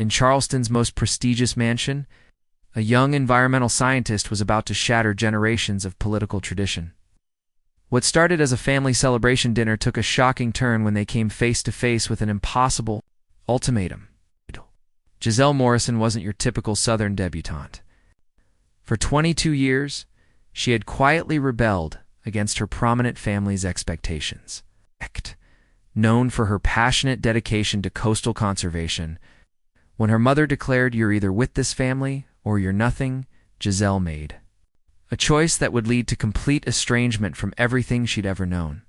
In Charleston's most prestigious mansion, a young environmental scientist was about to shatter generations of political tradition. What started as a family celebration dinner took a shocking turn when they came face to face with an impossible ultimatum. Giselle Morrison wasn't your typical Southern debutante. For 22 years, she had quietly rebelled against her prominent family's expectations. Known for her passionate dedication to coastal conservation, when her mother declared you're either with this family or you're nothing, Giselle made a choice that would lead to complete estrangement from everything she'd ever known.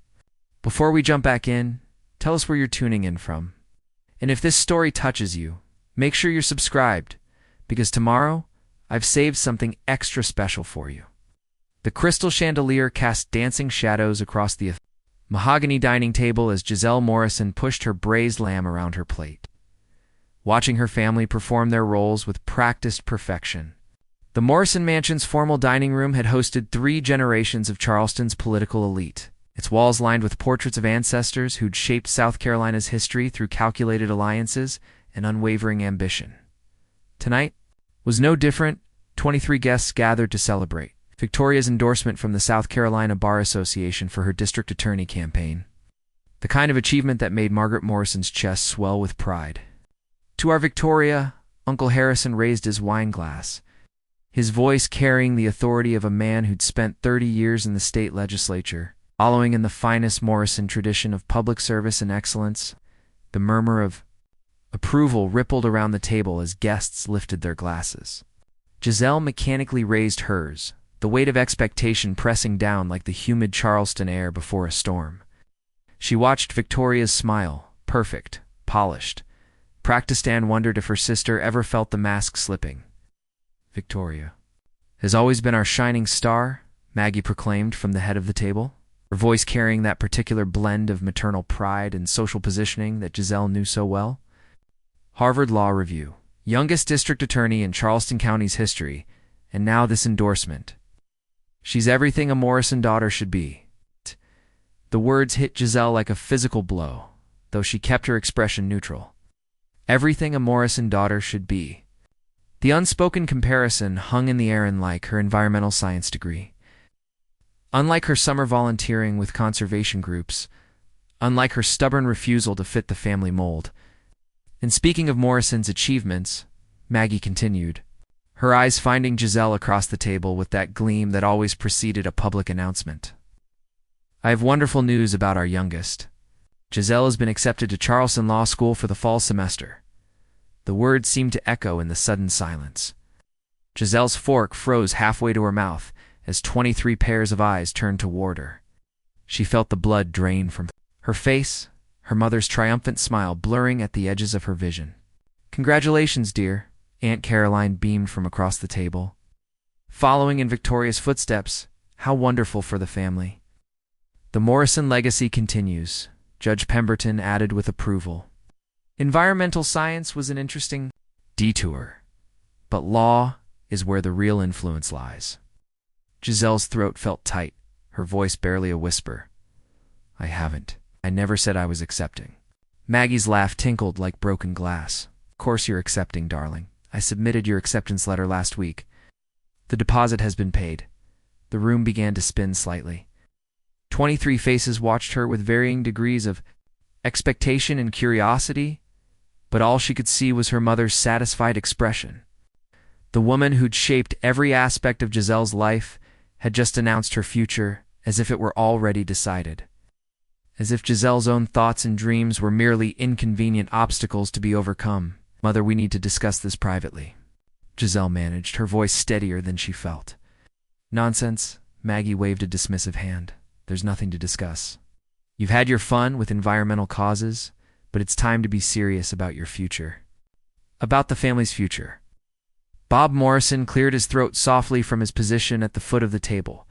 Before we jump back in, tell us where you're tuning in from. And if this story touches you, make sure you're subscribed, because tomorrow I've saved something extra special for you. The crystal chandelier cast dancing shadows across the mahogany dining table as Giselle Morrison pushed her braised lamb around her plate, watching her family perform their roles with practiced perfection. The Morrison Mansion's formal dining room had hosted 3 generations of Charleston's political elite, its walls lined with portraits of ancestors who'd shaped South Carolina's history through calculated alliances and unwavering ambition. Tonight was no different. 23 guests gathered to celebrate Victoria's endorsement from the South Carolina Bar Association for her district attorney campaign, the kind of achievement that made Margaret Morrison's chest swell with pride. To our Victoria, Uncle Harrison raised his wine glass, his voice carrying the authority of a man who'd spent 30 years in the state legislature, following in the finest Morrison tradition of public service and excellence. The murmur of approval rippled around the table as guests lifted their glasses. Giselle mechanically raised hers, the weight of expectation pressing down like the humid Charleston air before a storm. She watched Victoria's smile, perfect, polished, practiced, and wondered if her sister ever felt the mask slipping. "Victoria has always been our shining star," Maggie proclaimed from the head of the table, her voice carrying that particular blend of maternal pride and social positioning that Giselle knew so well. Harvard Law Review, youngest district attorney in Charleston County's history, and now this endorsement. She's everything a Morrison daughter should be. The words hit Giselle like a physical blow, though she kept her expression neutral. Everything a Morrison daughter should be. The unspoken comparison hung in the air unlike her environmental science degree. Unlike her summer volunteering with conservation groups, unlike her stubborn refusal to fit the family mold. And speaking of Morrison's achievements, Maggie continued, her eyes finding Giselle across the table with that gleam that always preceded a public announcement. "I have wonderful news about our youngest. Giselle has been accepted to Charleston Law School for the fall semester." The words seemed to echo in the sudden silence. Giselle's fork froze halfway to her mouth as 23 pairs of eyes turned toward her. She felt the blood drain from her face, her mother's triumphant smile blurring at the edges of her vision. "Congratulations, dear," Aunt Caroline beamed from across the table. "Following in Victoria's footsteps, how wonderful for the family." "The Morrison legacy continues," Judge Pemberton added with approval. Environmental science was an interesting detour, but law is where the real influence lies. Giselle's throat felt tight, her voice barely a whisper. I never said I was accepting." Maggie's laugh tinkled like broken glass. "Of course you're accepting, darling. I submitted your acceptance letter last week. The deposit has been paid." The room began to spin slightly. 23 faces watched her with varying degrees of expectation and curiosity, but all she could see was her mother's satisfied expression. The woman who'd shaped every aspect of Giselle's life had just announced her future as if it were already decided. As if Giselle's own thoughts and dreams were merely inconvenient obstacles to be overcome. "Mother, we need to discuss this privately," Giselle managed, her voice steadier than she felt. "Nonsense," Maggie waved a dismissive hand. "There's nothing to discuss. You've had your fun with environmental causes, but it's time to be serious about your future. About the family's future." Bob Morrison cleared his throat softly from his position at the foot of the table.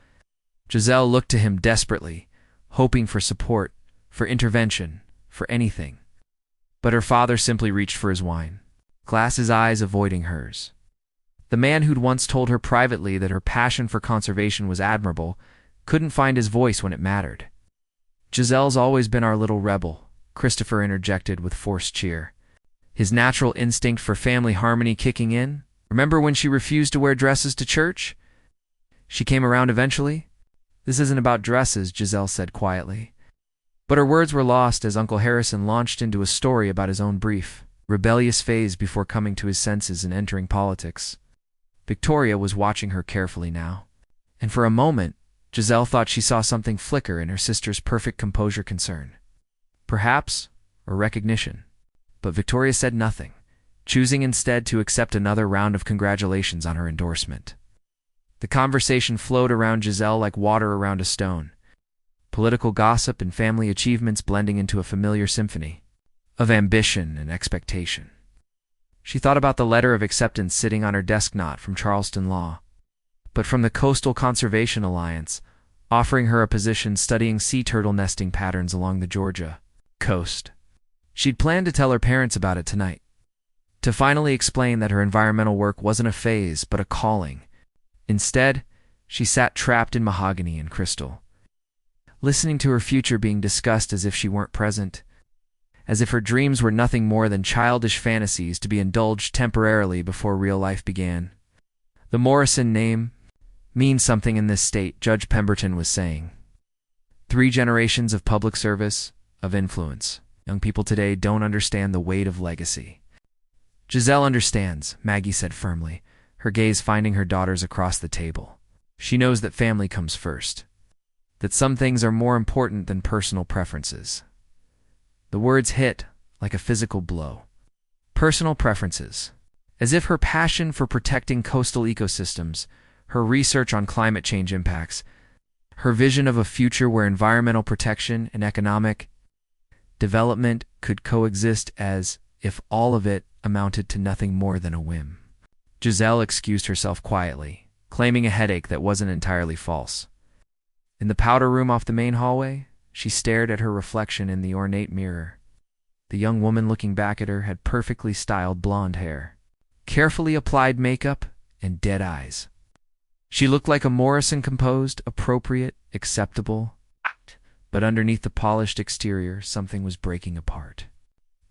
Giselle looked to him desperately, hoping for support, for intervention, for anything. But her father simply reached for his wine, glass's eyes avoiding hers. The man who'd once told her privately that her passion for conservation was admirable couldn't find his voice when it mattered. "Giselle's always been our little rebel," Christopher interjected with forced cheer. his natural instinct for family harmony kicking in. Remember when she refused to wear dresses to church? She came around eventually. This isn't about dresses, Giselle said quietly. But her words were lost as Uncle Harrison launched into a story about his own brief, rebellious phase before coming to his senses and entering politics. Victoria was watching her carefully now, and for a moment, Giselle thought she saw something flicker in her sister's perfect composure concern. Perhaps, or recognition. But Victoria said nothing, choosing instead to accept another round of congratulations on her endorsement. The conversation flowed around Giselle like water around a stone, political gossip and family achievements blending into a familiar symphony of ambition and expectation. She thought about the letter of acceptance sitting on her desk, not from Charleston Law, but from the Coastal Conservation Alliance, offering her a position studying sea turtle nesting patterns along the Georgia coast. She'd planned to tell her parents about it tonight, to finally explain that her environmental work wasn't a phase but a calling. Instead, she sat trapped in mahogany and crystal, listening to her future being discussed as if she weren't present, as if her dreams were nothing more than childish fantasies to be indulged temporarily before real life began. The Morrison name means something in this state, Judge Pemberton was saying. 3 generations of public service, of influence. Young people today don't understand the weight of legacy. Giselle understands, Maggie said firmly, her gaze finding her daughters across the table. She knows that family comes first, that some things are more important than personal preferences. The words hit like a physical blow. Personal preferences. As if her passion for protecting coastal ecosystems, her research on climate change impacts, her vision of a future where environmental protection and economic development could coexist, as if all of it amounted to nothing more than a whim. Giselle excused herself quietly, claiming a headache that wasn't entirely false. In the powder room off the main hallway, she stared at her reflection in the ornate mirror. The young woman looking back at her had perfectly styled blonde hair, carefully applied makeup, and dead eyes. She looked like a Morrison composed, appropriate, acceptable act, but underneath the polished exterior, something was breaking apart.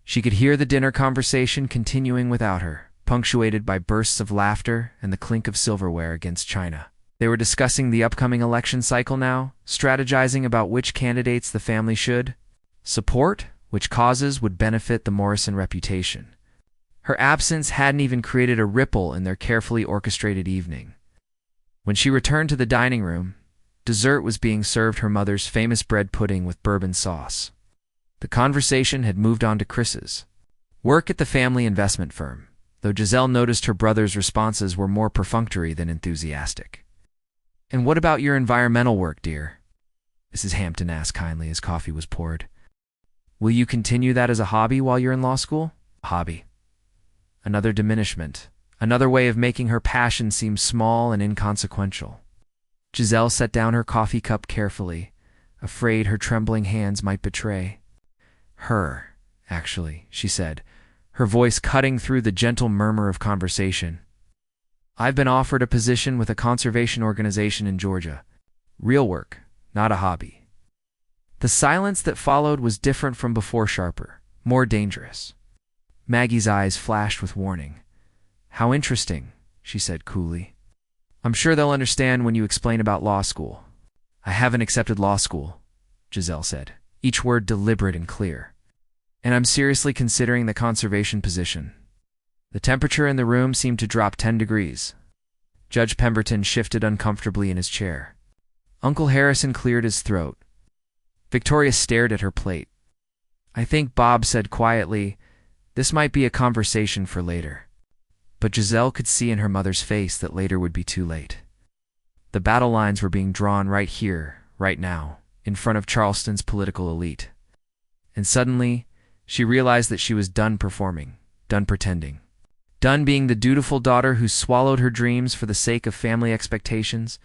She could hear the dinner conversation continuing without her, punctuated by bursts of laughter and the clink of silverware against china. They were discussing the upcoming election cycle now, strategizing about which candidates the family should support, which causes would benefit the Morrison reputation. Her absence hadn't even created a ripple in their carefully orchestrated evening. When she returned to the dining room, dessert was being served, her mother's famous bread pudding with bourbon sauce. The conversation had moved on to Chris's work at the family investment firm, though Giselle noticed her brother's responses were more perfunctory than enthusiastic. "And what about your environmental work, dear?" Mrs. Hampton asked kindly as coffee was poured. "Will you continue that as a hobby while you're in law school?" Hobby. Another diminishment. Another way of making her passion seem small and inconsequential. Giselle set down her coffee cup carefully, afraid her trembling hands might betray her, actually, she said, her voice cutting through the gentle murmur of conversation. "I've been offered a position with a conservation organization in Georgia. Real work, not a hobby." The silence that followed was different from before, sharper, more dangerous. Maggie's eyes flashed with warning. "How interesting," she said coolly. "I'm sure they'll understand when you explain about law school." "I haven't accepted law school," Giselle said, each word deliberate and clear. "And I'm seriously considering the conservation position." The temperature in the room seemed to drop 10 degrees. Judge Pemberton shifted uncomfortably in his chair. Uncle Harrison cleared his throat. Victoria stared at her plate. "I think," Bob said quietly, "this might be a conversation for later." But Giselle could see in her mother's face that later would be too late. The battle lines were being drawn right here, right now, in front of Charleston's political elite. And suddenly, she realized that she was done performing, done pretending, done being the dutiful daughter who swallowed her dreams for the sake of family expectations.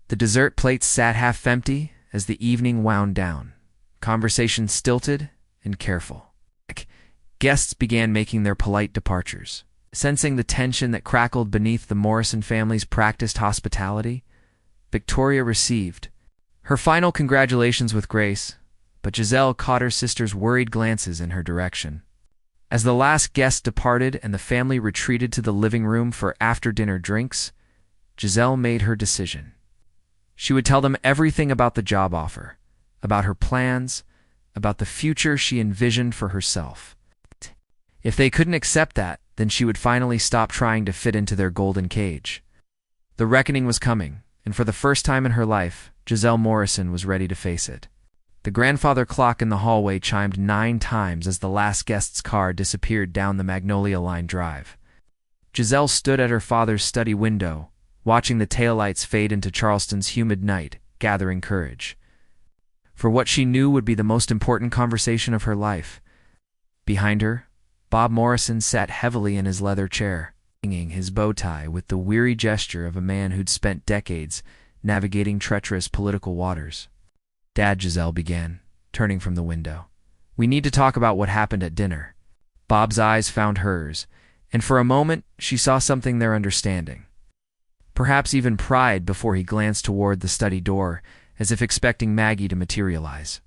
The dessert plates sat half empty as the evening wound down, conversation stilted and careful. Guests began making their polite departures. Sensing the tension that crackled beneath the Morrison family's practiced hospitality, Victoria received her final congratulations with grace, but Giselle caught her sister's worried glances in her direction. As the last guest departed and the family retreated to the living room for after-dinner drinks, Giselle made her decision. She would tell them everything about the job offer, about her plans, about the future she envisioned for herself. If they couldn't accept that, then she would finally stop trying to fit into their golden cage. The reckoning was coming, and for the first time in her life, Giselle Morrison was ready to face it. The grandfather clock in the hallway chimed 9 times as the last guest's car disappeared down the Magnolia Line drive. Giselle stood at her father's study window, watching the taillights fade into Charleston's humid night, gathering courage. For what she knew would be the most important conversation of her life. Behind her, Bob Morrison sat heavily in his leather chair, hanging his bow tie with the weary gesture of a man who'd spent decades navigating treacherous political waters. "Dad," Giselle began, turning from the window. "We need to talk about what happened at dinner." Bob's eyes found hers, and for a moment she saw something there understanding. Perhaps even pride before he glanced toward the study door, as if expecting Maggie to materialize.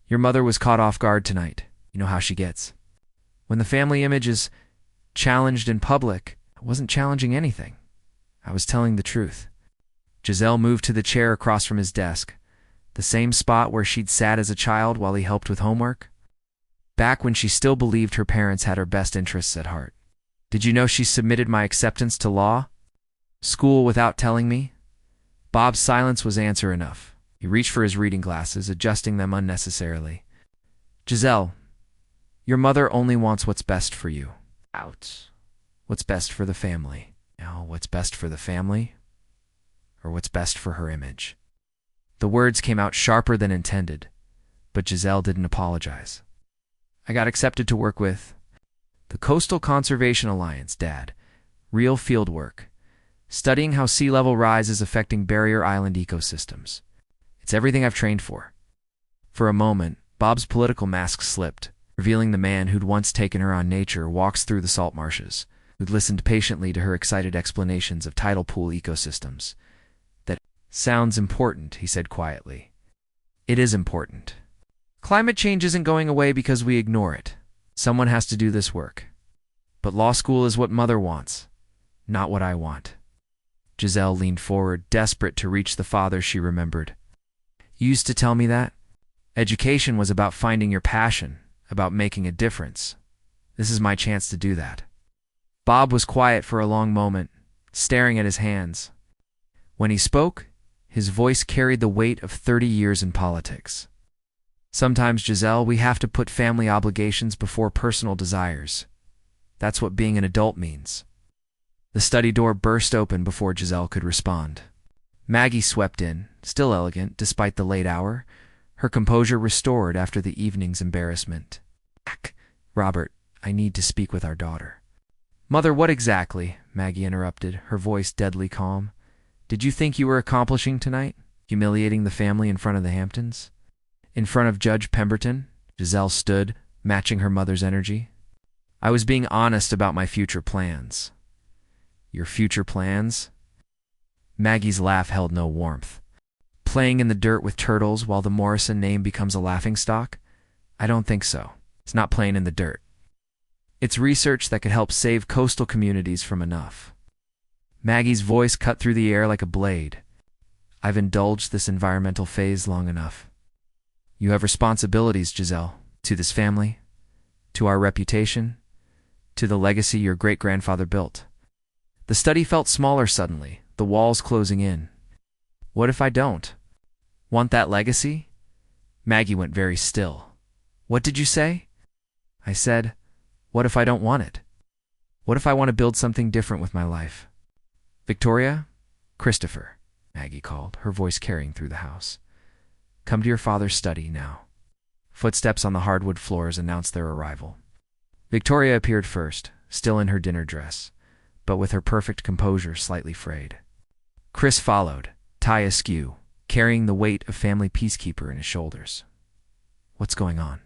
"Your mother was caught off guard tonight. You know how she gets. When the family image is challenged in public, I wasn't challenging anything. I was telling the truth." Giselle moved to the chair across from his desk, the same spot where she'd sat as a child while he helped with homework, back when she still believed her parents had her best interests at heart. "Did you know she submitted my acceptance to law school without telling me?" Bob's silence was answer enough. He reached for his reading glasses, adjusting them unnecessarily. "Giselle, your mother only wants what's best for you. Out. What's best for the family. Now, what's best for the family? Or what's best for her image?" The words came out sharper than intended, but Giselle didn't apologize. "I got accepted to work with the Coastal Conservation Alliance, Dad. Real field work. Studying how sea level rise is affecting barrier island ecosystems. It's everything I've trained for." For a moment, Bob's political mask slipped, revealing the man who'd once taken her on nature walks through the salt marshes, who'd listened patiently to her excited explanations of tidal pool ecosystems. "That sounds important," he said quietly. "It is important. Climate change isn't going away because we ignore it. Someone has to do this work. But law school is what Mother wants, not what I want." Giselle leaned forward, desperate to reach the father she remembered. "You used to tell me that. Education was about finding your passion, about making a difference. This is my chance to do that." Bob was quiet for a long moment, staring at his hands. When he spoke, his voice carried the weight of 30 years in politics. "Sometimes, Giselle, we have to put family obligations before personal desires. That's what being an adult means." The study door burst open before Giselle could respond. Maggie swept in, still elegant despite the late hour, her composure restored after the evening's embarrassment. "Robert, I need to speak with our daughter." "Mother, what exactly?" Maggie interrupted, her voice deadly calm. "Did you think you were accomplishing tonight? Humiliating the family in front of the Hamptons? In front of Judge Pemberton?" Giselle stood, matching her mother's energy. "I was being honest about my future plans." "Your future plans?" Maggie's laugh held no warmth. "Playing in the dirt with turtles while the Morrison name becomes a laughingstock? I don't think so. It's not playing in the dirt. It's research that could help save coastal communities from enough." Maggie's voice cut through the air like a blade. "I've indulged this environmental phase long enough. You have responsibilities, Giselle, to this family, to our reputation, to the legacy your great-grandfather built." The study felt smaller suddenly, the walls closing in. "What if I don't want that legacy?" Maggie went very still. "What did you say?" "I said, what if I don't want it? What if I want to build something different with my life?" "Victoria? Christopher," Maggie called, her voice carrying through the house. "Come to your father's study now." Footsteps on the hardwood floors announced their arrival. Victoria appeared first, still in her dinner dress, but with her perfect composure slightly frayed. Chris followed, tie askew, carrying the weight of family peacekeeper in his shoulders. "What's going on?"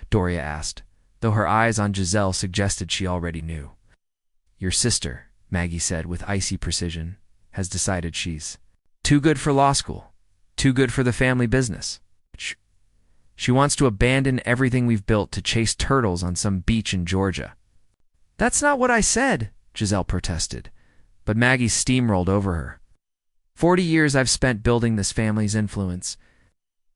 Doria asked, though her eyes on Giselle suggested she already knew. "Your sister," Maggie said with icy precision, "has decided she's too good for law school, too good for the family business." She wants to abandon everything we've built to chase turtles on some beach in Georgia. That's not what I said, Giselle protested, but Maggie steamrolled over her. 40 years I've spent building this family's influence.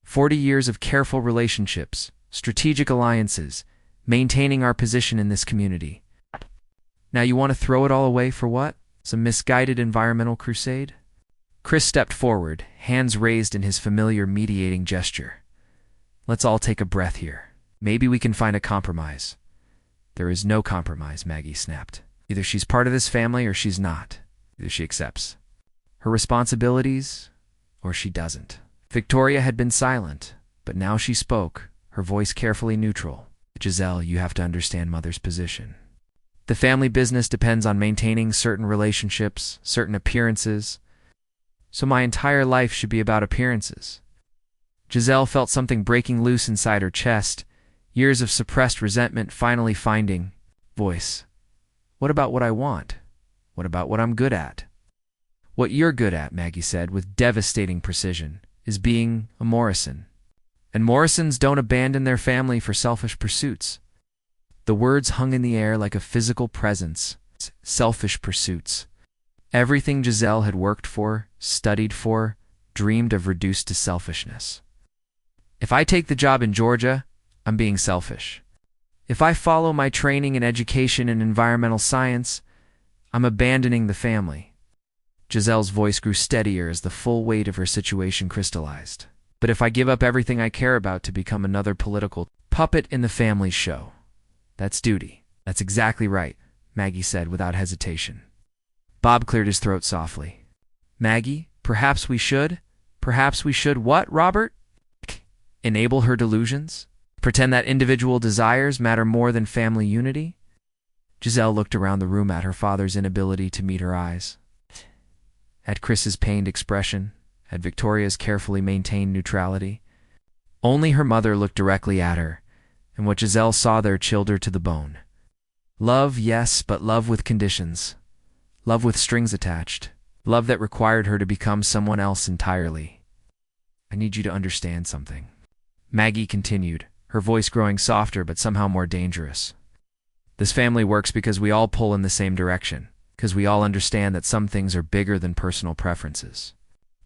40 years of careful relationships, strategic alliances, maintaining our position in this community. Now you want to throw it all away for what? Some misguided environmental crusade? Chris stepped forward, hands raised in his familiar mediating gesture. Let's all take a breath here. Maybe we can find a compromise. There is no compromise, Maggie snapped. Either she's part of this family or she's not. Either she accepts her responsibilities or she doesn't. Victoria had been silent, but now she spoke, her voice carefully neutral. Giselle, you have to understand Mother's position. The family business depends on maintaining certain relationships, certain appearances. So my entire life should be about appearances. Giselle felt something breaking loose inside her chest, years of suppressed resentment finally finding voice. What about what I want? What about what I'm good at? What you're good at, Maggie said with devastating precision, is being a Morrison. And Morrisons don't abandon their family for selfish pursuits. The words hung in the air like a physical presence. Selfish pursuits. Everything Giselle had worked for, studied for, dreamed of reduced to selfishness. If I take the job in Georgia, I'm being selfish. If I follow my training and education in environmental science, I'm abandoning the family. Giselle's voice grew steadier as the full weight of her situation crystallized. But if I give up everything I care about to become another political puppet in the family show, that's duty. That's exactly right, Maggie said without hesitation. Bob cleared his throat softly. Maggie, perhaps we should what, Robert? Enable her delusions? Pretend that individual desires matter more than family unity? Giselle looked around the room at her father's inability to meet her eyes, at Chris's pained expression, at Victoria's carefully maintained neutrality. Only her mother looked directly at her, and what Giselle saw there chilled her to the bone. Love, yes, but love with conditions. Love with strings attached. Love that required her to become someone else entirely. I need you to understand something. Maggie continued, her voice growing softer but somehow more dangerous. This family works because we all pull in the same direction, because we all understand that some things are bigger than personal preferences.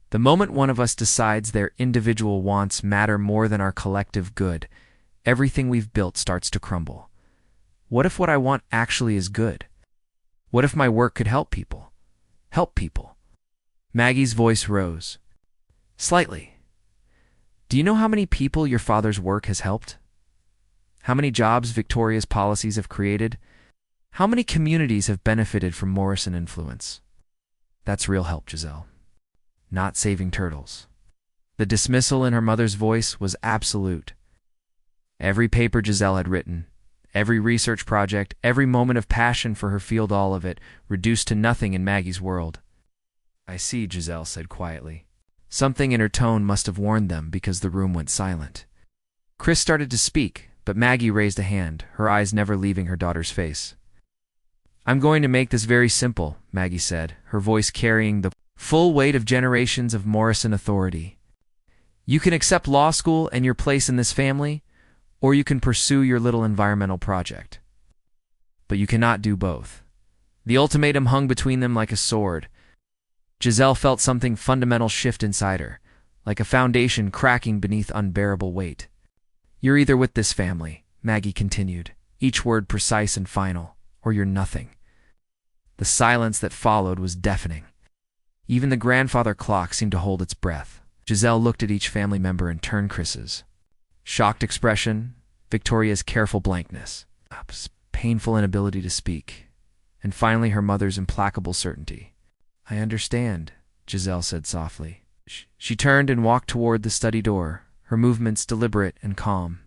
The moment one of us decides their individual wants matter more than our collective good, everything we've built starts to crumble. What if what I want actually is good? What if my work could help people? Help people. Maggie's voice rose. Slightly. Do you know how many people your father's work has helped? How many jobs Victoria's policies have created? How many communities have benefited from Morrison influence? That's real help, Giselle. Not saving turtles. The dismissal in her mother's voice was absolute. Every paper Giselle had written, every research project, every moment of passion for her field, all of it, reduced to nothing in Maggie's world. I see, Giselle said quietly. Something in her tone must have warned them because the room went silent. Chris started to speak, but Maggie raised a hand, her eyes never leaving her daughter's face. I'm going to make this very simple, Maggie said, her voice carrying the full weight of generations of Morrison authority. You can accept law school and your place in this family, or you can pursue your little environmental project. But you cannot do both. The ultimatum hung between them like a sword. Giselle felt something fundamental shift inside her, like a foundation cracking beneath unbearable weight. You're either with this family, Maggie continued, each word precise and final, or you're nothing. The silence that followed was deafening. Even the grandfather clock seemed to hold its breath. Giselle looked at each family member and turned Chris's. Shocked expression, Victoria's careful blankness, painful inability to speak, and finally her mother's implacable certainty. I understand, Giselle said softly. She turned and walked toward the study door, her movements deliberate and calm.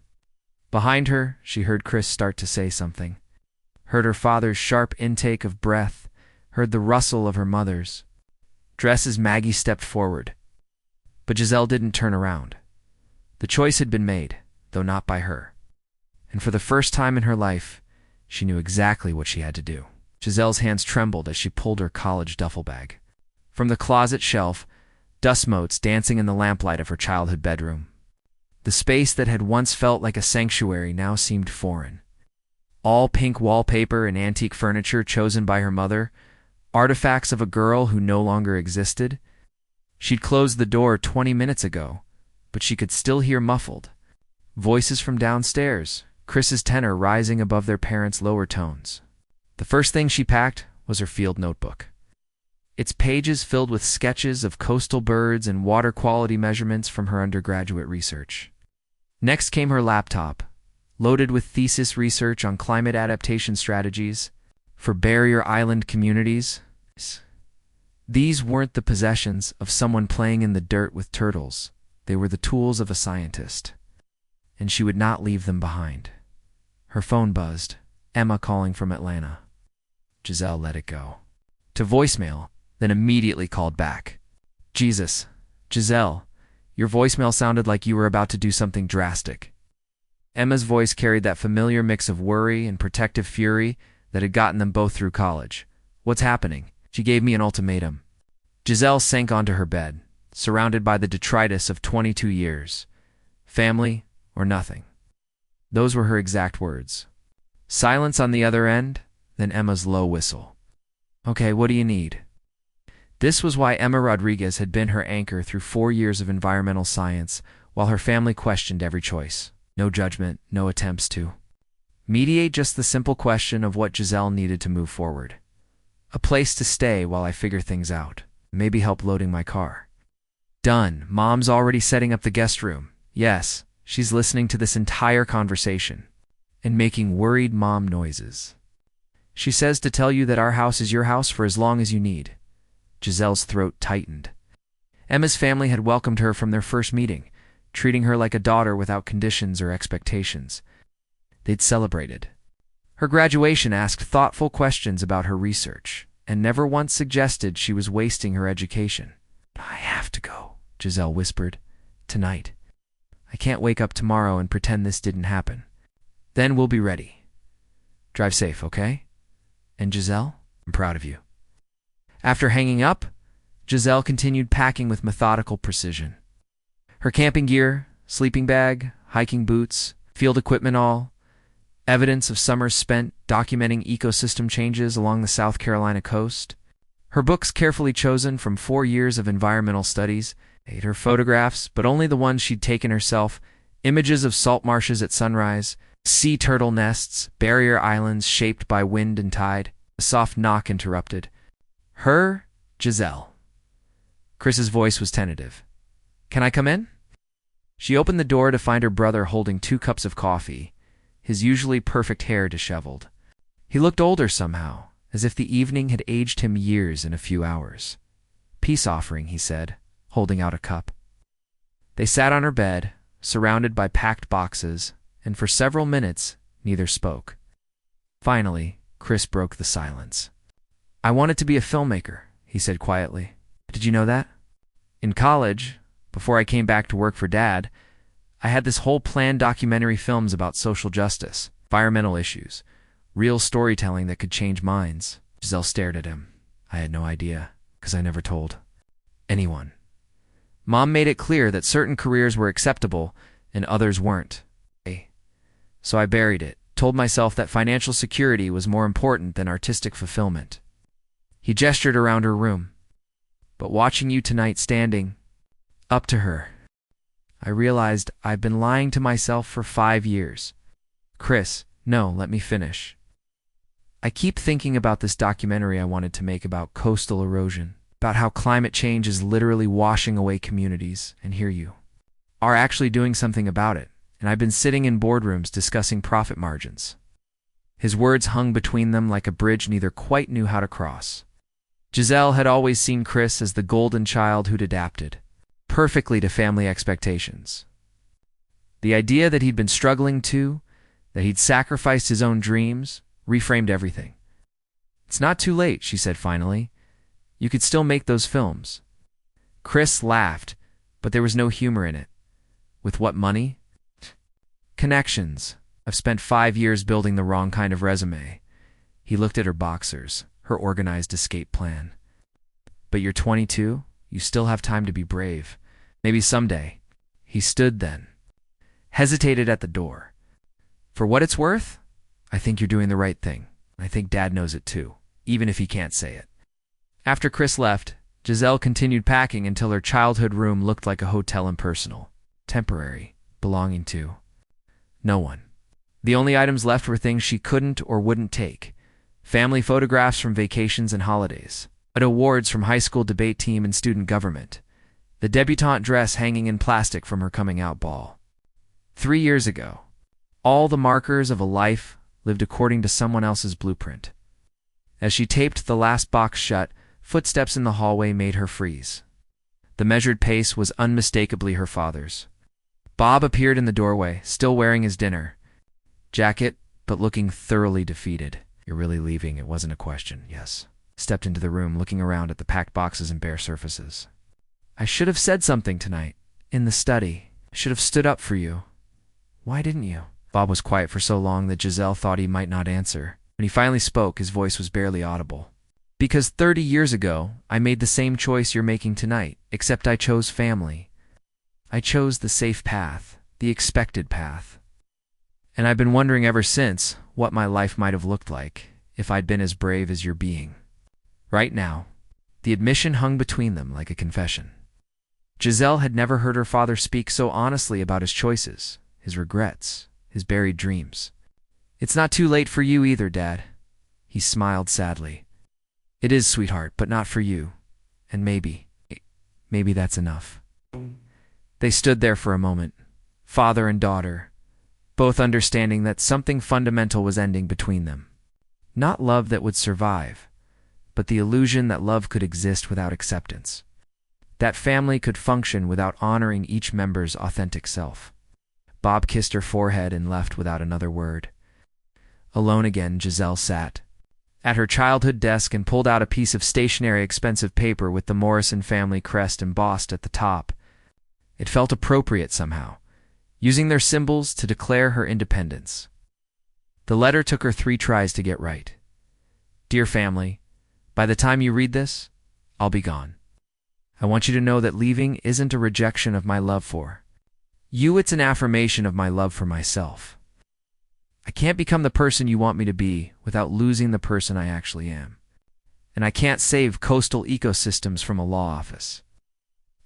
Behind her, she heard Chris start to say something, heard her father's sharp intake of breath, heard the rustle of her mother's. Dressed as Maggie stepped forward. But Giselle didn't turn around. The choice had been made, though not by her. And for the first time in her life, she knew exactly what she had to do. Giselle's hands trembled as she pulled her college duffel bag. From the closet shelf, dust motes dancing in the lamplight of her childhood bedroom. The space that had once felt like a sanctuary now seemed foreign. All pink wallpaper and antique furniture chosen by her mother, artifacts of a girl who no longer existed. She'd closed the door 20 minutes ago, but she could still hear muffled voices from downstairs, Chris's tenor rising above their parents' lower tones. The first thing she packed was her field notebook. Its pages filled with sketches of coastal birds and water quality measurements from her undergraduate research. Next came her laptop, loaded with thesis research on climate adaptation strategies for barrier island communities. These weren't the possessions of someone playing in the dirt with turtles. They were the tools of a scientist, and she would not leave them behind. Her phone buzzed, Emma calling from Atlanta. Giselle let it go to voicemail, then immediately called back. Jesus, Giselle, your voicemail sounded like you were about to do something drastic. Emma's voice carried that familiar mix of worry and protective fury that had gotten them both through college. What's happening? She gave me an ultimatum. Giselle sank onto her bed, surrounded by the detritus of 22 years. Family or nothing. Those were her exact words. Silence on the other end, then Emma's low whistle. Okay, what do you need? This was why Emma Rodriguez had been her anchor through 4 years of environmental science, while her family questioned every choice. No judgment, no attempts to mediate, just the simple question of what Giselle needed to move forward. A place to stay while I figure things out. Maybe help loading my car. Done. Mom's already setting up the guest room. Yes, she's listening to this entire conversation and making worried mom noises. She says to tell you that our house is your house for as long as you need. Giselle's throat tightened. Emma's family had welcomed her from their first meeting, treating her like a daughter without conditions or expectations. They'd celebrated her graduation, asked thoughtful questions about her research, and never once suggested she was wasting her education. I have to go, Giselle whispered. Tonight. I can't wake up tomorrow and pretend this didn't happen. Then we'll be ready. Drive safe, okay? And Giselle, I'm proud of you. After hanging up, Giselle continued packing with methodical precision. Her camping gear, sleeping bag, hiking boots, field equipment, all evidence of summers spent documenting ecosystem changes along the South Carolina coast. Her books, carefully chosen from 4 years of environmental studies, her photographs, but only the ones she'd taken herself, images of salt marshes at sunrise, sea turtle nests, barrier islands shaped by wind and tide. A soft knock interrupted. Her, Giselle. Chris's voice was tentative. Can I come in? She opened the door to find her brother holding 2 cups of coffee, his usually perfect hair disheveled. He looked older somehow, as if the evening had aged him years in a few hours. Peace offering, he said, holding out a cup. They sat on her bed, surrounded by packed boxes, and for several minutes neither spoke. Finally, Chris broke the silence. I wanted to be a filmmaker, he said quietly. Did you know that? In college, before I came back to work for Dad, I had this whole planned documentary films about social justice, environmental issues, real storytelling that could change minds. Giselle stared at him. I had no idea, because I never told anyone. Mom made it clear that certain careers were acceptable and others weren't. So I buried it, told myself that financial security was more important than artistic fulfillment. He gestured around her room. But watching you tonight standing up to her, I realized I've been lying to myself for 5 years. Chris, no, let me finish. I keep thinking about this documentary I wanted to make about coastal erosion, about how climate change is literally washing away communities, and here you are actually doing something about it, and I've been sitting in boardrooms discussing profit margins. His words hung between them like a bridge neither quite knew how to cross. Giselle had always seen Chris as the golden child who'd adapted perfectly to family expectations. The idea that he'd been struggling to, that he'd sacrificed his own dreams, reframed everything. It's not too late, she said finally. You could still make those films. Chris laughed, but there was no humor in it. With what money? Connections. I've spent 5 years building the wrong kind of resume. He looked at her boxers, her organized escape plan. But you're 22, you still have time to be brave. Maybe someday. He stood then, hesitated at the door. For what it's worth, I think you're doing the right thing. I think Dad knows it too, even if he can't say it. After Chris left, Giselle continued packing until her childhood room looked like a hotel impersonal, temporary, belonging to no one. The only items left were things she couldn't or wouldn't take: family photographs from vacations and holidays, awards from high school debate team and student government, the debutante dress hanging in plastic from her coming-out ball. 3 years ago, all the markers of a life lived according to someone else's blueprint. As she taped the last box shut, footsteps in the hallway made her freeze. The measured pace was unmistakably her father's. Bob appeared in the doorway, still wearing his dinner jacket, but looking thoroughly defeated. "You're really leaving?" It wasn't a question. "Yes." Stepped into the room, looking around at the packed boxes and bare surfaces. "I should have said something tonight. In the study. I should have stood up for you. Why didn't you?" Bob was quiet for so long that Giselle thought he might not answer. When he finally spoke, his voice was barely audible. "Because 30 years ago, I made the same choice you're making tonight, except I chose family. I chose the safe path, the expected path. And I've been wondering ever since what my life might have looked like if I'd been as brave as you're being." Right now, the admission hung between them like a confession. Giselle had never heard her father speak so honestly about his choices, his regrets, his buried dreams. "It's not too late for you either, Dad." He smiled sadly. "It is, sweetheart, but not for you. And maybe that's enough." They stood there for a moment, father and daughter, both understanding that something fundamental was ending between them. Not love that would survive, but the illusion that love could exist without acceptance. That family could function without honoring each member's authentic self. Bob kissed her forehead and left without another word. Alone again, Giselle sat at her childhood desk and pulled out a piece of stationery expensive paper with the Morrison family crest embossed at the top. It felt appropriate somehow, using their symbols to declare her independence. The letter took her 3 tries to get right. "Dear family, by the time you read this, I'll be gone. I want you to know that leaving isn't a rejection of my love for you, it's an affirmation of my love for myself. I can't become the person you want me to be without losing the person I actually am. And I can't save coastal ecosystems from a law office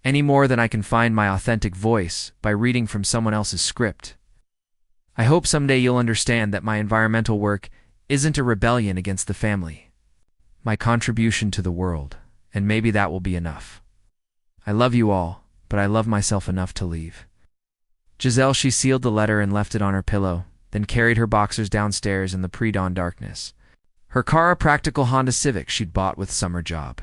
any more than I can find my authentic voice by reading from someone else's script. I hope someday you'll understand that my environmental work isn't a rebellion against the family, my contribution to the world, and maybe that will be enough. I love you all, but I love myself enough to leave." She sealed the letter and left it on her pillow, then carried her boxers downstairs in the pre-dawn darkness. Her car, a practical Honda Civic she'd bought with summer job.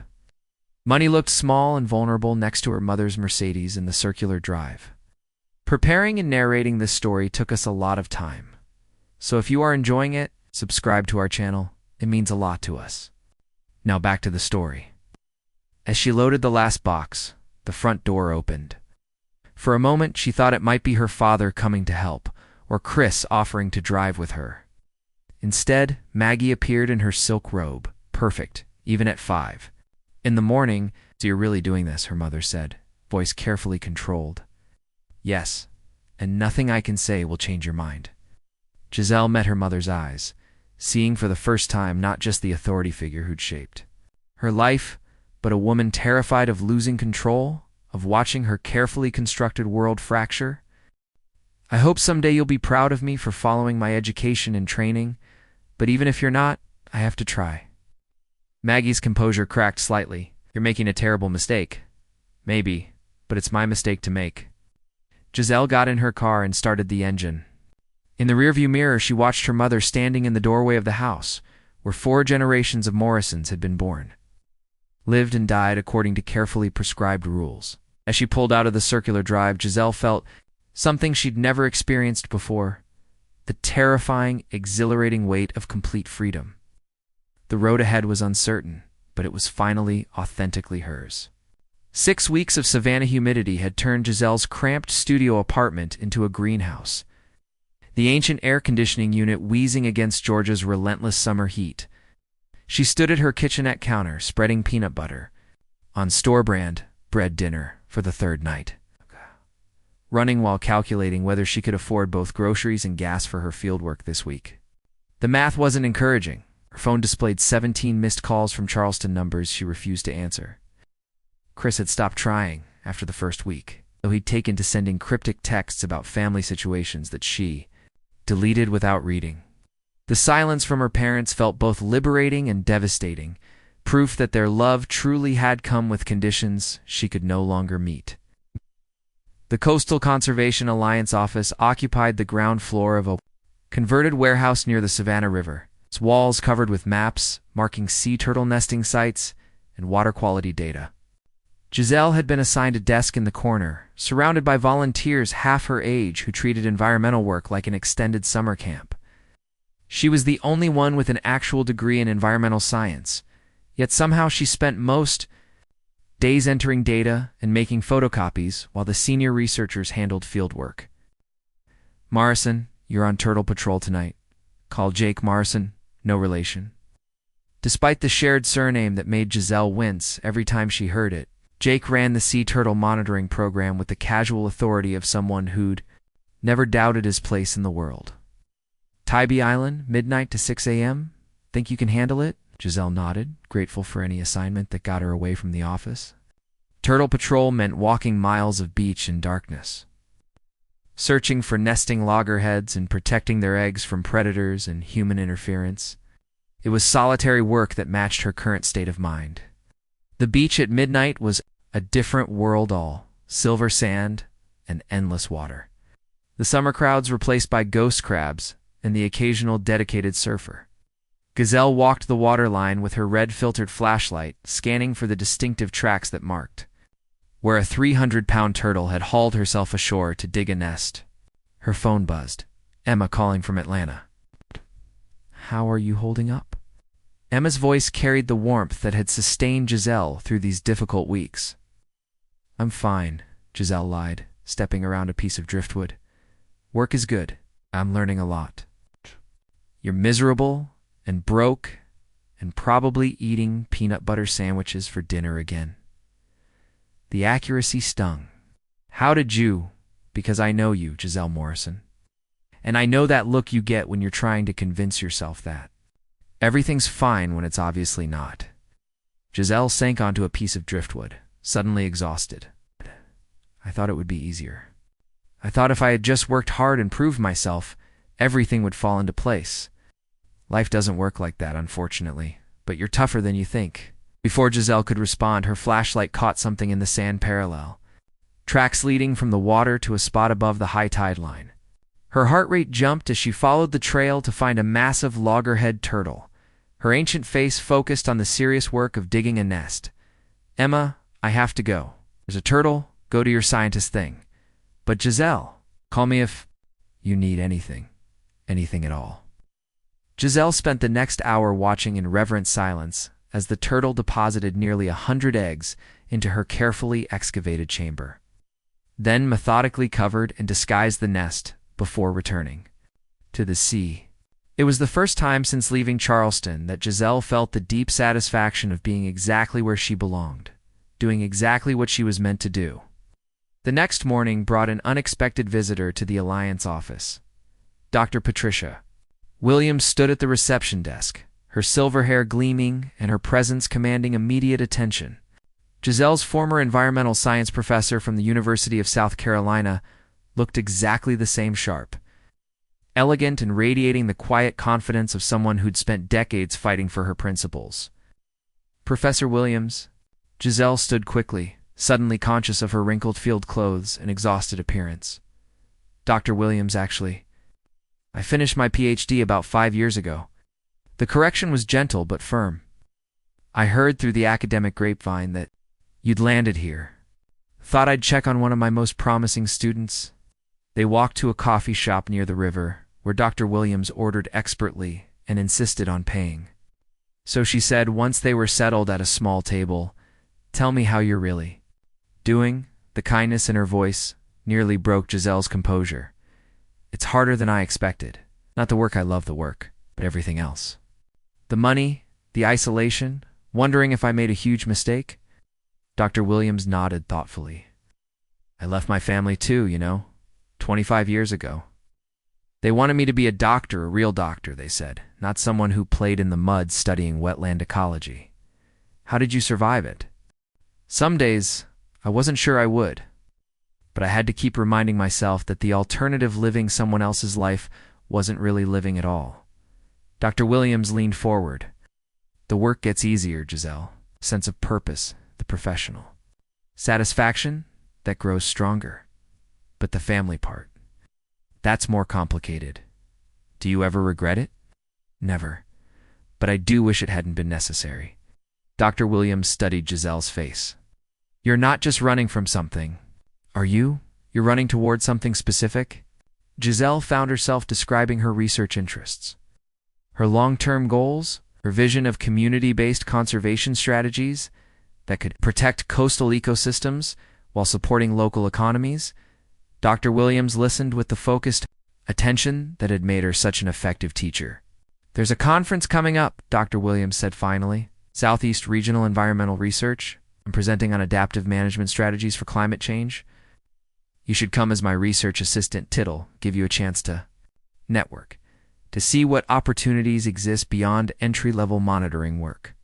Money looked small and vulnerable next to her mother's Mercedes in the circular drive. Preparing and narrating this story took us a lot of time. So if you are enjoying it, subscribe to our channel. It means a lot to us. Now back to the story. As she loaded the last box, the front door opened. For a moment, she thought it might be her father coming to help, or Chris offering to drive with her. Instead, Maggie appeared in her silk robe, perfect, even at 5. In the morning, "So you're really doing this," her mother said, voice carefully controlled. "Yes, and nothing I can say will change your mind." Giselle met her mother's eyes, seeing for the first time not just the authority figure who'd shaped her life, but a woman terrified of losing control, of watching her carefully constructed world fracture. "I hope someday you'll be proud of me for following my education and training, but even if you're not, I have to try." Maggie's composure cracked slightly. "You're making a terrible mistake." "Maybe, but it's my mistake to make." Giselle got in her car and started the engine. In the rearview mirror, she watched her mother standing in the doorway of the house, where 4 generations of Morrisons had been born, lived and died according to carefully prescribed rules. As she pulled out of the circular drive, Giselle felt something she'd never experienced before: the terrifying, exhilarating weight of complete freedom. The road ahead was uncertain, but it was finally authentically hers. 6 weeks of Savannah humidity had turned Giselle's cramped studio apartment into a greenhouse, the ancient air conditioning unit wheezing against Georgia's relentless summer heat. She stood at her kitchenette counter, spreading peanut butter on store-brand bread dinner for the 3rd night. running while calculating whether she could afford both groceries and gas for her fieldwork this week. The math wasn't encouraging. Her phone displayed 17 missed calls from Charleston numbers she refused to answer. Chris had stopped trying after the first week, though he'd taken to sending cryptic texts about family situations that she deleted without reading. The silence from her parents felt both liberating and devastating, proof that their love truly had come with conditions she could no longer meet. The Coastal Conservation Alliance office occupied the ground floor of a converted warehouse near the Savannah River, its walls covered with maps marking sea turtle nesting sites and water quality data. Giselle had been assigned a desk in the corner, surrounded by volunteers half her age who treated environmental work like an extended summer camp. She was the only one with an actual degree in environmental science, yet somehow she spent most days entering data and making photocopies while the senior researchers handled fieldwork. "Morrison, you're on Turtle Patrol tonight. Call Jake Morrison, no relation." Despite the shared surname that made Giselle wince every time she heard it, Jake ran the sea turtle monitoring program with the casual authority of someone who'd never doubted his place in the world. "Tybee Island, midnight to 6 a.m.? Think you can handle it?" Giselle nodded, grateful for any assignment that got her away from the office. Turtle Patrol meant walking miles of beach in darkness, searching for nesting loggerheads and protecting their eggs from predators and human interference. It was solitary work that matched her current state of mind. The beach at midnight was a different world, all silver sand and endless water. The summer crowds replaced by ghost crabs and the occasional dedicated surfer. Giselle walked the waterline with her red-filtered flashlight, scanning for the distinctive tracks that marked where a 300-pound turtle had hauled herself ashore to dig a nest. Her phone buzzed. Emma calling from Atlanta. "How are you holding up?" Emma's voice carried the warmth that had sustained Giselle through these difficult weeks. "I'm fine," Giselle lied, stepping around a piece of driftwood. "Work is good. I'm learning a lot." "You're miserable and broke and probably eating peanut butter sandwiches for dinner again." The accuracy stung. "How did you? Because I know you, Giselle Morrison. And I know that look you get when you're trying to convince yourself that everything's fine when it's obviously not." Giselle sank onto a piece of driftwood, suddenly exhausted. "I thought it would be easier. I thought if I had just worked hard and proved myself, everything would fall into place. Life doesn't work like that, unfortunately, but you're tougher than you think." Before Giselle could respond, her flashlight caught something in the sand parallel, tracks leading from the water to a spot above the high tide line. Her heart rate jumped as she followed the trail to find a massive loggerhead turtle, her ancient face focused on the serious work of digging a nest. "Emma, I have to go. There's a turtle, go do your scientist thing. But Giselle, call me if you need anything at all." Giselle spent the next hour watching in reverent silence as the turtle deposited nearly 100 eggs into her carefully excavated chamber, then methodically covered and disguised the nest before returning to the sea. It was the first time since leaving Charleston that Giselle felt the deep satisfaction of being exactly where she belonged, doing exactly what she was meant to do. The next morning brought an unexpected visitor to the Alliance office. Dr. Patricia Williams stood at the reception desk, her silver hair gleaming and her presence commanding immediate attention. Giselle's former environmental science professor from the University of South Carolina looked exactly the same sharp, elegant and radiating the quiet confidence of someone who'd spent decades fighting for her principles. "Professor Williams." Giselle stood quickly, suddenly conscious of her wrinkled field clothes and exhausted appearance. "Dr. Williams, actually. I finished my PhD about 5 years ago." The correction was gentle but firm. "I heard through the academic grapevine that you'd landed here. Thought I'd check on one of my most promising students." They walked to a coffee shop near the river, where Dr. Williams ordered expertly and insisted on paying. So she said once they were settled at a small table, "Tell me how you're really doing." The kindness in her voice nearly broke Giselle's composure. "It's harder than I expected. Not the work I love the work, but everything else. The money, the isolation, wondering if I made a huge mistake." Dr. Williams nodded thoughtfully. I left my family too, 25 years ago. They wanted me to be a doctor, a real doctor, they said, not someone who played in the mud studying wetland ecology. How did you survive it? Some days, I wasn't sure I would. But I had to keep reminding myself that the alternative, living someone else's life, wasn't really living at all. Dr. Williams leaned forward. The work gets easier, Giselle. Sense of purpose, the professional. Satisfaction, that grows stronger. But the family part, that's more complicated. Do you ever regret it? Never. But I do wish it hadn't been necessary. Dr. Williams studied Giselle's face. You're not just running from something. Are you? You're running toward something specific? Giselle found herself describing her research interests. Her long-term goals, her vision of community-based conservation strategies that could protect coastal ecosystems while supporting local economies. Dr. Williams listened with the focused attention that had made her such an effective teacher. There's a conference coming up, Dr. Williams said finally. Southeast Regional Environmental Research. I'm presenting on adaptive management strategies for climate change. You should come as my research assistant. Tittle, give you a chance to network, to see what opportunities exist beyond entry-level monitoring work.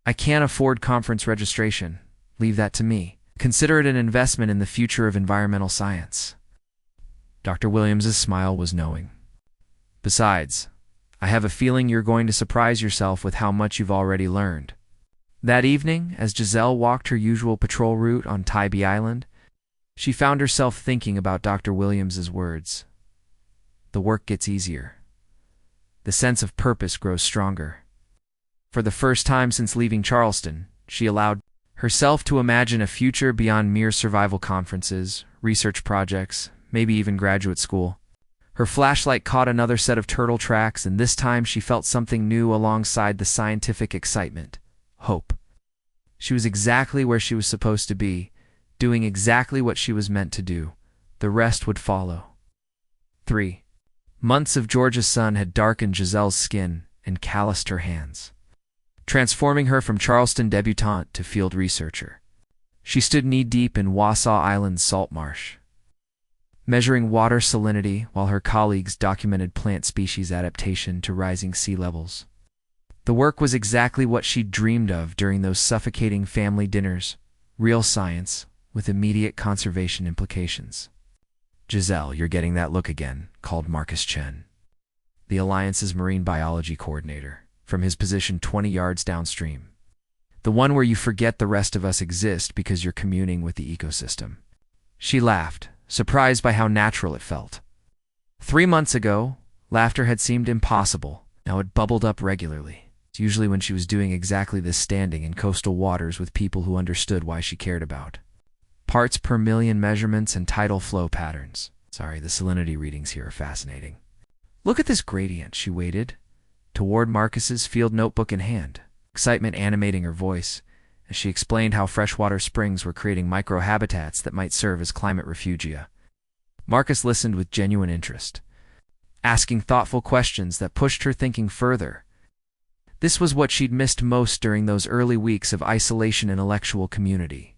I can't afford conference registration. Leave that to me. Consider it an investment in the future of environmental science. Dr. Williams's smile was knowing. Besides, I have a feeling you're going to surprise yourself with how much you've already learned. That evening, as Giselle walked her usual patrol route on Tybee Island, she found herself thinking about Dr. Williams's words. The work gets easier. The sense of purpose grows stronger. For the first time since leaving Charleston, she allowed herself to imagine a future beyond mere survival conferences, research projects, maybe even graduate school. Her flashlight caught another set of turtle tracks, and this time she felt something new alongside the scientific excitement. Hope. She was exactly where she was supposed to be, doing exactly what she was meant to do. The rest would follow. 3 months of Georgia's sun had darkened Giselle's skin and calloused her hands, transforming her from Charleston debutante to field researcher. She stood knee-deep in Wassaw Island's salt marsh, measuring water salinity while her colleagues documented plant species adaptation to rising sea levels. The work was exactly what she'd dreamed of during those suffocating family dinners, real science with immediate conservation implications. Giselle, you're getting that look again, called Marcus Chen, the Alliance's marine biology coordinator, from his position 20 yards downstream. The one where you forget the rest of us exist because you're communing with the ecosystem. She laughed, surprised by how natural it felt. 3 months ago, laughter had seemed impossible. Now it bubbled up regularly. It's usually when she was doing exactly this, standing in coastal waters with people who understood why she cared about parts per million measurements and tidal flow patterns. Sorry, the salinity readings here are fascinating. Look at this gradient, she waited toward Marcus's field notebook in hand, excitement animating her voice as she explained how freshwater springs were creating microhabitats that might serve as climate refugia. Marcus listened with genuine interest, asking thoughtful questions that pushed her thinking further. This was what she'd missed most during those early weeks of isolation and intellectual community.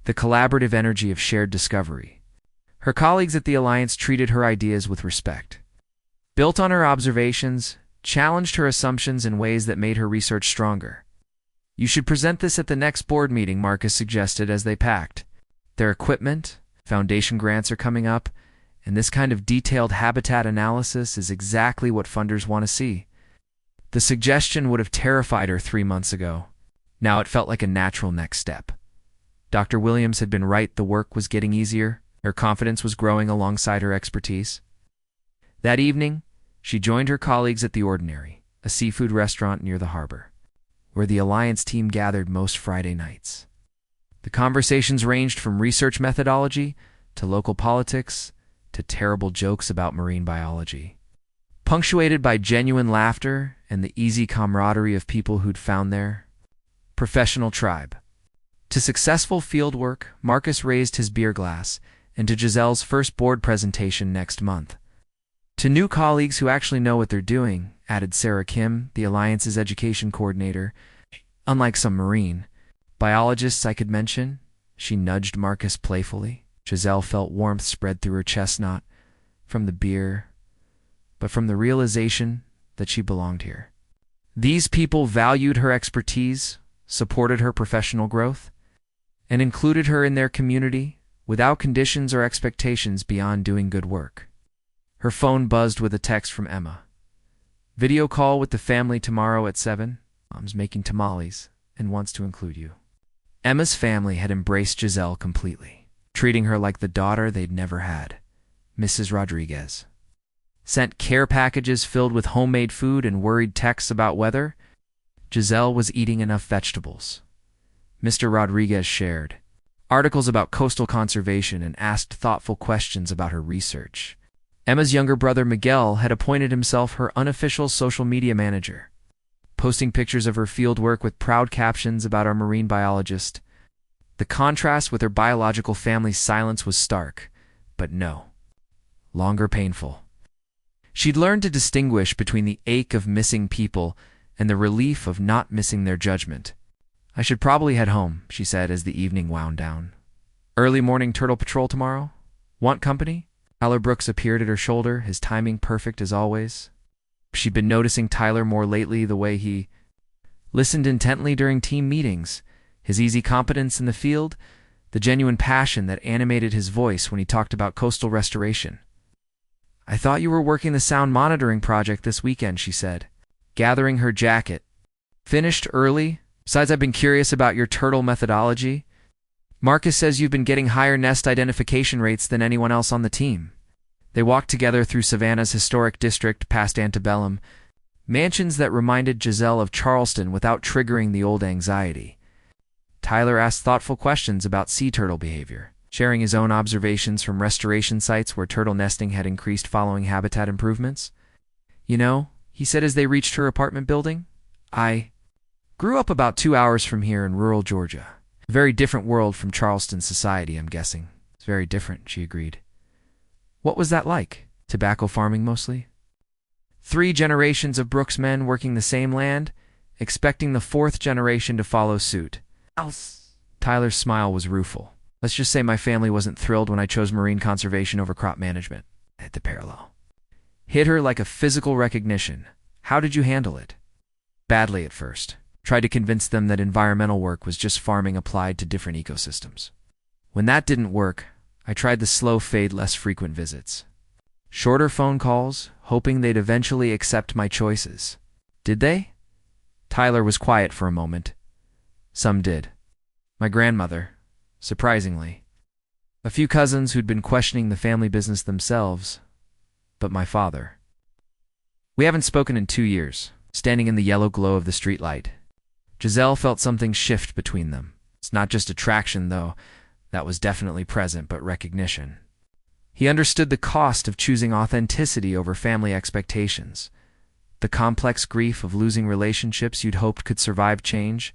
The collaborative energy of shared discovery. Her colleagues at the Alliance treated her ideas with respect, built on her observations, challenged her assumptions in ways that made her research stronger. You should present this at the next board meeting, Marcus suggested as they packed. Their equipment, foundation grants are coming up, and this kind of detailed habitat analysis is exactly what funders want to see. The suggestion would have terrified her 3 months ago. Now it felt like a natural next step. Dr. Williams had been right, the work was getting easier. Her confidence was growing alongside her expertise. That evening, she joined her colleagues at the Ordinary, a seafood restaurant near the harbor, where the Alliance team gathered most Friday nights. The conversations ranged from research methodology to local politics to terrible jokes about marine biology, punctuated by genuine laughter and the easy camaraderie of people who'd found their professional tribe. To successful fieldwork, Marcus raised his beer glass, and to Giselle's first board presentation next month. To new colleagues who actually know what they're doing, added Sarah Kim, the Alliance's education coordinator. Unlike some marine biologists I could mention, she nudged Marcus playfully. Giselle felt warmth spread through her chest, not from the beer, but from the realization that she belonged here. These people valued her expertise, supported her professional growth, and included her in their community without conditions or expectations beyond doing good work. Her phone buzzed with a text from Emma. Video call with the family tomorrow at 7. Mom's making tamales and wants to include you. Emma's family had embraced Giselle completely, treating her like the daughter they'd never had. Mrs. Rodriguez sent care packages filled with homemade food and worried texts about weather. Giselle was eating enough vegetables. Mr. Rodriguez shared articles about coastal conservation and asked thoughtful questions about her research. Emma's younger brother Miguel had appointed himself her unofficial social media manager, posting pictures of her fieldwork with proud captions about our marine biologist. The contrast with her biological family's silence was stark, but no longer painful. She'd learned to distinguish between the ache of missing people and the relief of not missing their judgment. I should probably head home, she said as the evening wound down. Early morning turtle patrol tomorrow? Want company? Tyler Brooks appeared at her shoulder, his timing perfect as always. She'd been noticing Tyler more lately, the way he listened intently during team meetings, his easy competence in the field, the genuine passion that animated his voice when he talked about coastal restoration. I thought you were working the sound monitoring project this weekend, she said, gathering her jacket. Finished early? Besides, I've been curious about your turtle methodology. Marcus says you've been getting higher nest identification rates than anyone else on the team. They walked together through Savannah's historic district past Antebellum, mansions that reminded Giselle of Charleston without triggering the old anxiety. Tyler asked thoughtful questions about sea turtle behavior, sharing his own observations from restoration sites where turtle nesting had increased following habitat improvements. You know, he said as they reached her apartment building, I grew up about 2 hours from here in rural Georgia. A very different world from Charleston society, I'm guessing. It's very different, she agreed. What was that like? Tobacco farming mostly? 3 generations of Brooks men working the same land, expecting the 4th generation to follow suit. Tyler's smile was rueful. Let's just say my family wasn't thrilled when I chose marine conservation over crop management. I hit the parallel. Hit her like a physical recognition. How did you handle it? Badly at first. Tried to convince them that environmental work was just farming applied to different ecosystems. When that didn't work, I tried the slow fade, less frequent visits. Shorter phone calls, hoping they'd eventually accept my choices. Did they? Tyler was quiet for a moment. Some did. My grandmother, surprisingly. A few cousins who'd been questioning the family business themselves. But my father. We haven't spoken in 2 years, standing in the yellow glow of the streetlight. Giselle felt something shift between them. It's not just attraction, though. That was definitely present, but recognition. He understood the cost of choosing authenticity over family expectations. The complex grief of losing relationships you'd hoped could survive change.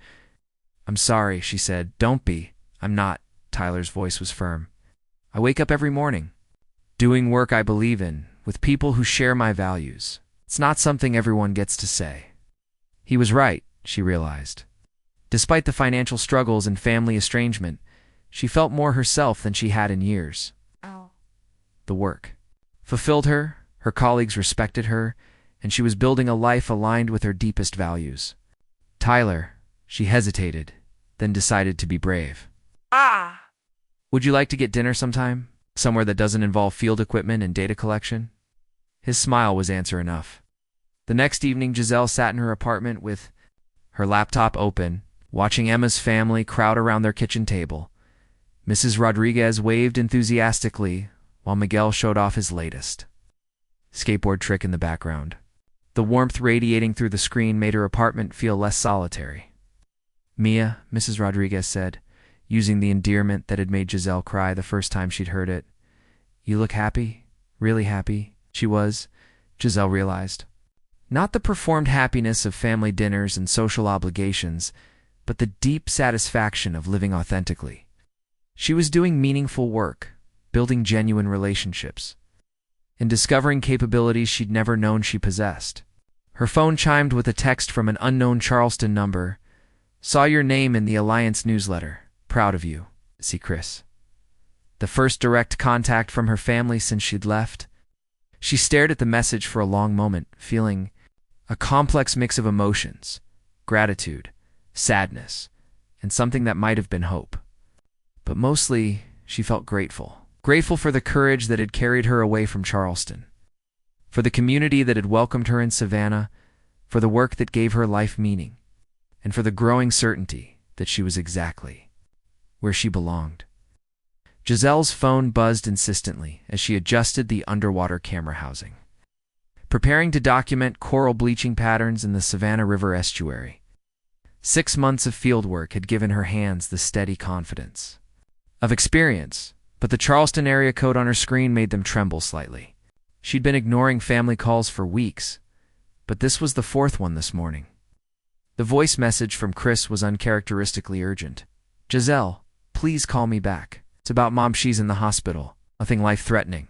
I'm sorry, she said. Don't be. I'm not. Tyler's voice was firm. I wake up every morning, doing work I believe in, with people who share my values. It's not something everyone gets to say. He was right, she realized. Despite the financial struggles and family estrangement, she felt more herself than she had in years. The work fulfilled her, her colleagues respected her, and she was building a life aligned with her deepest values. Tyler, she hesitated, then decided to be brave. Would you like to get dinner sometime? Somewhere that doesn't involve field equipment and data collection? His smile was answer enough. The next evening, Giselle sat in her apartment with her laptop open, watching Emma's family crowd around their kitchen table. Mrs. Rodriguez waved enthusiastically, while Miguel showed off his latest skateboard trick in the background. The warmth radiating through the screen made her apartment feel less solitary. Mia, Mrs. Rodriguez said, using the endearment that had made Giselle cry the first time she'd heard it. You look happy, really happy. She was, Giselle realized. Not the performed happiness of family dinners and social obligations, but the deep satisfaction of living authentically. She was doing meaningful work, building genuine relationships, and discovering capabilities she'd never known she possessed. Her phone chimed with a text from an unknown Charleston number. Saw your name in the Alliance newsletter. Proud of you. See Chris. the first direct contact from her family since she'd left. She stared at the message for a long moment, feeling a complex mix of emotions: gratitude, sadness, and something that might have been hope. But mostly, she felt grateful. Grateful for the courage that had carried her away from Charleston, for the community that had welcomed her in Savannah, for the work that gave her life meaning, and for the growing certainty that she was exactly where she belonged. Giselle's phone buzzed insistently as she adjusted the underwater camera housing, preparing to document coral bleaching patterns in the Savannah River estuary. 6 months of fieldwork had given her hands the steady confidence of experience, but the Charleston area code on her screen made them tremble slightly. She'd been ignoring family calls for weeks, but this was the 4th one this morning. The voice message from Chris was uncharacteristically urgent. "Giselle, please call me back. It's about Mom. She's in the hospital. Nothing life-threatening.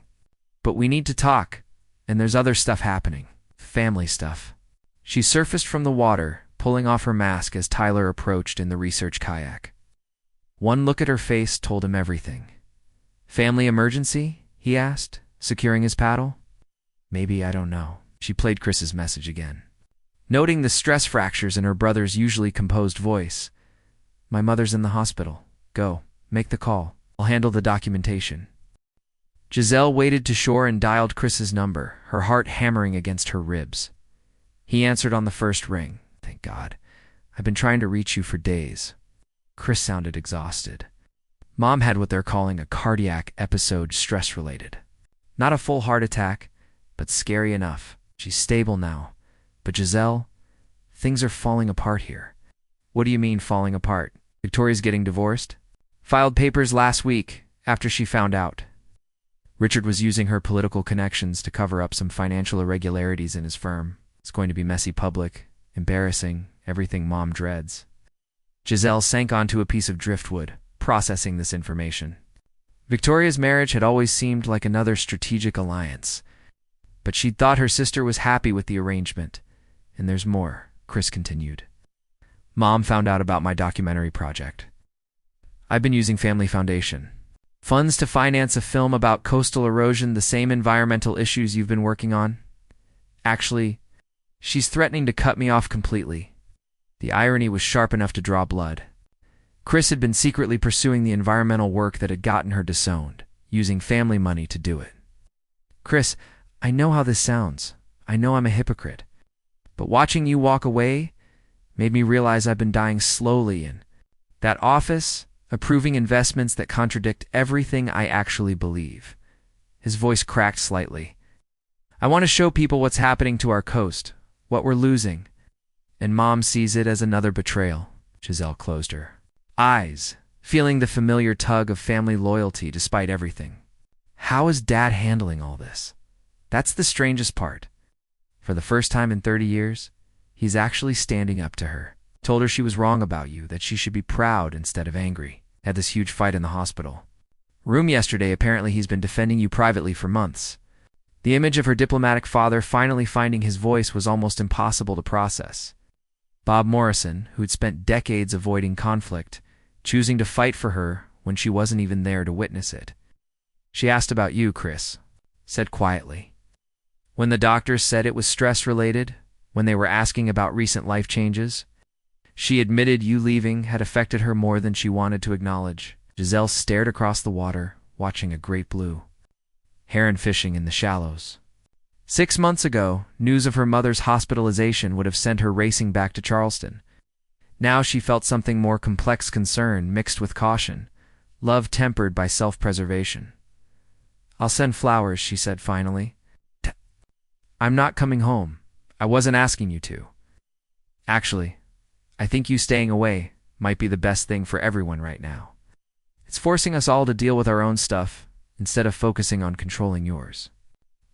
But we need to talk, and there's other stuff happening. Family stuff." She surfaced from the water, pulling off her mask as Tyler approached in the research kayak. One look at her face told him everything. "Family emergency?" he asked, securing his paddle. "Maybe, I don't know." She played Chris's message again, noting the stress fractures in her brother's usually composed voice. "My mother's in the hospital. Go, make the call. I'll handle the documentation." Giselle waded to shore and dialed Chris's number, her heart hammering against her ribs. He answered on the first ring. "Thank God. I've been trying to reach you for days." Chris sounded exhausted. Mom had what they're calling a cardiac episode, stress-related. Not a full heart attack, but scary enough. She's stable now. But Giselle, things are falling apart here. "What do you mean, falling apart? Victoria's getting divorced?" "Filed papers last week, after she found out. Richard was using her political connections to cover up some financial irregularities in his firm. It's going to be messy, public, embarrassing, everything Mom dreads." Giselle sank onto a piece of driftwood, processing this information. Victoria's marriage had always seemed like another strategic alliance, but she'd thought her sister was happy with the arrangement. "And there's more," Chris continued. "Mom found out about my documentary project. I've been using Family Foundation funds to finance a film about coastal erosion, the same environmental issues you've been working on. Actually, she's threatening to cut me off completely." The irony was sharp enough to draw blood. Chris had been secretly pursuing the environmental work that had gotten her disowned, using family money to do it. "Chris, I know how this sounds. I know I'm a hypocrite. But watching you walk away made me realize I've been dying slowly in that office, approving investments that contradict everything I actually believe." His voice cracked slightly. "I want to show people what's happening to our coast, what we're losing. And Mom sees it as another betrayal." Giselle closed her eyes, feeling the familiar tug of family loyalty despite everything. How is Dad handling all this? That's the strangest part. For the first time in 30 years, he's actually standing up to her. Told her she was wrong about you, that she should be proud instead of angry. Had this huge fight in the hospital room yesterday. Apparently he's been defending you privately for months. The image of her diplomatic father finally finding his voice was almost impossible to process. Bob Morrison, who'd spent decades avoiding conflict, choosing to fight for her when she wasn't even there to witness it. "She asked about you," Chris said quietly. "When the doctors said it was stress-related, when they were asking about recent life changes, she admitted you leaving had affected her more than she wanted to acknowledge." Giselle stared across the water, watching a great blue heron fishing in the shallows. 6 months ago, news of her mother's hospitalization would have sent her racing back to Charleston. Now she felt something more complex: concern mixed with caution, love tempered by self-preservation. "I'll send flowers," she said finally. "I'm not coming home. I wasn't asking you to. Actually, I think you staying away might be the best thing for everyone right now. It's forcing us all to deal with our own stuff instead of focusing on controlling yours."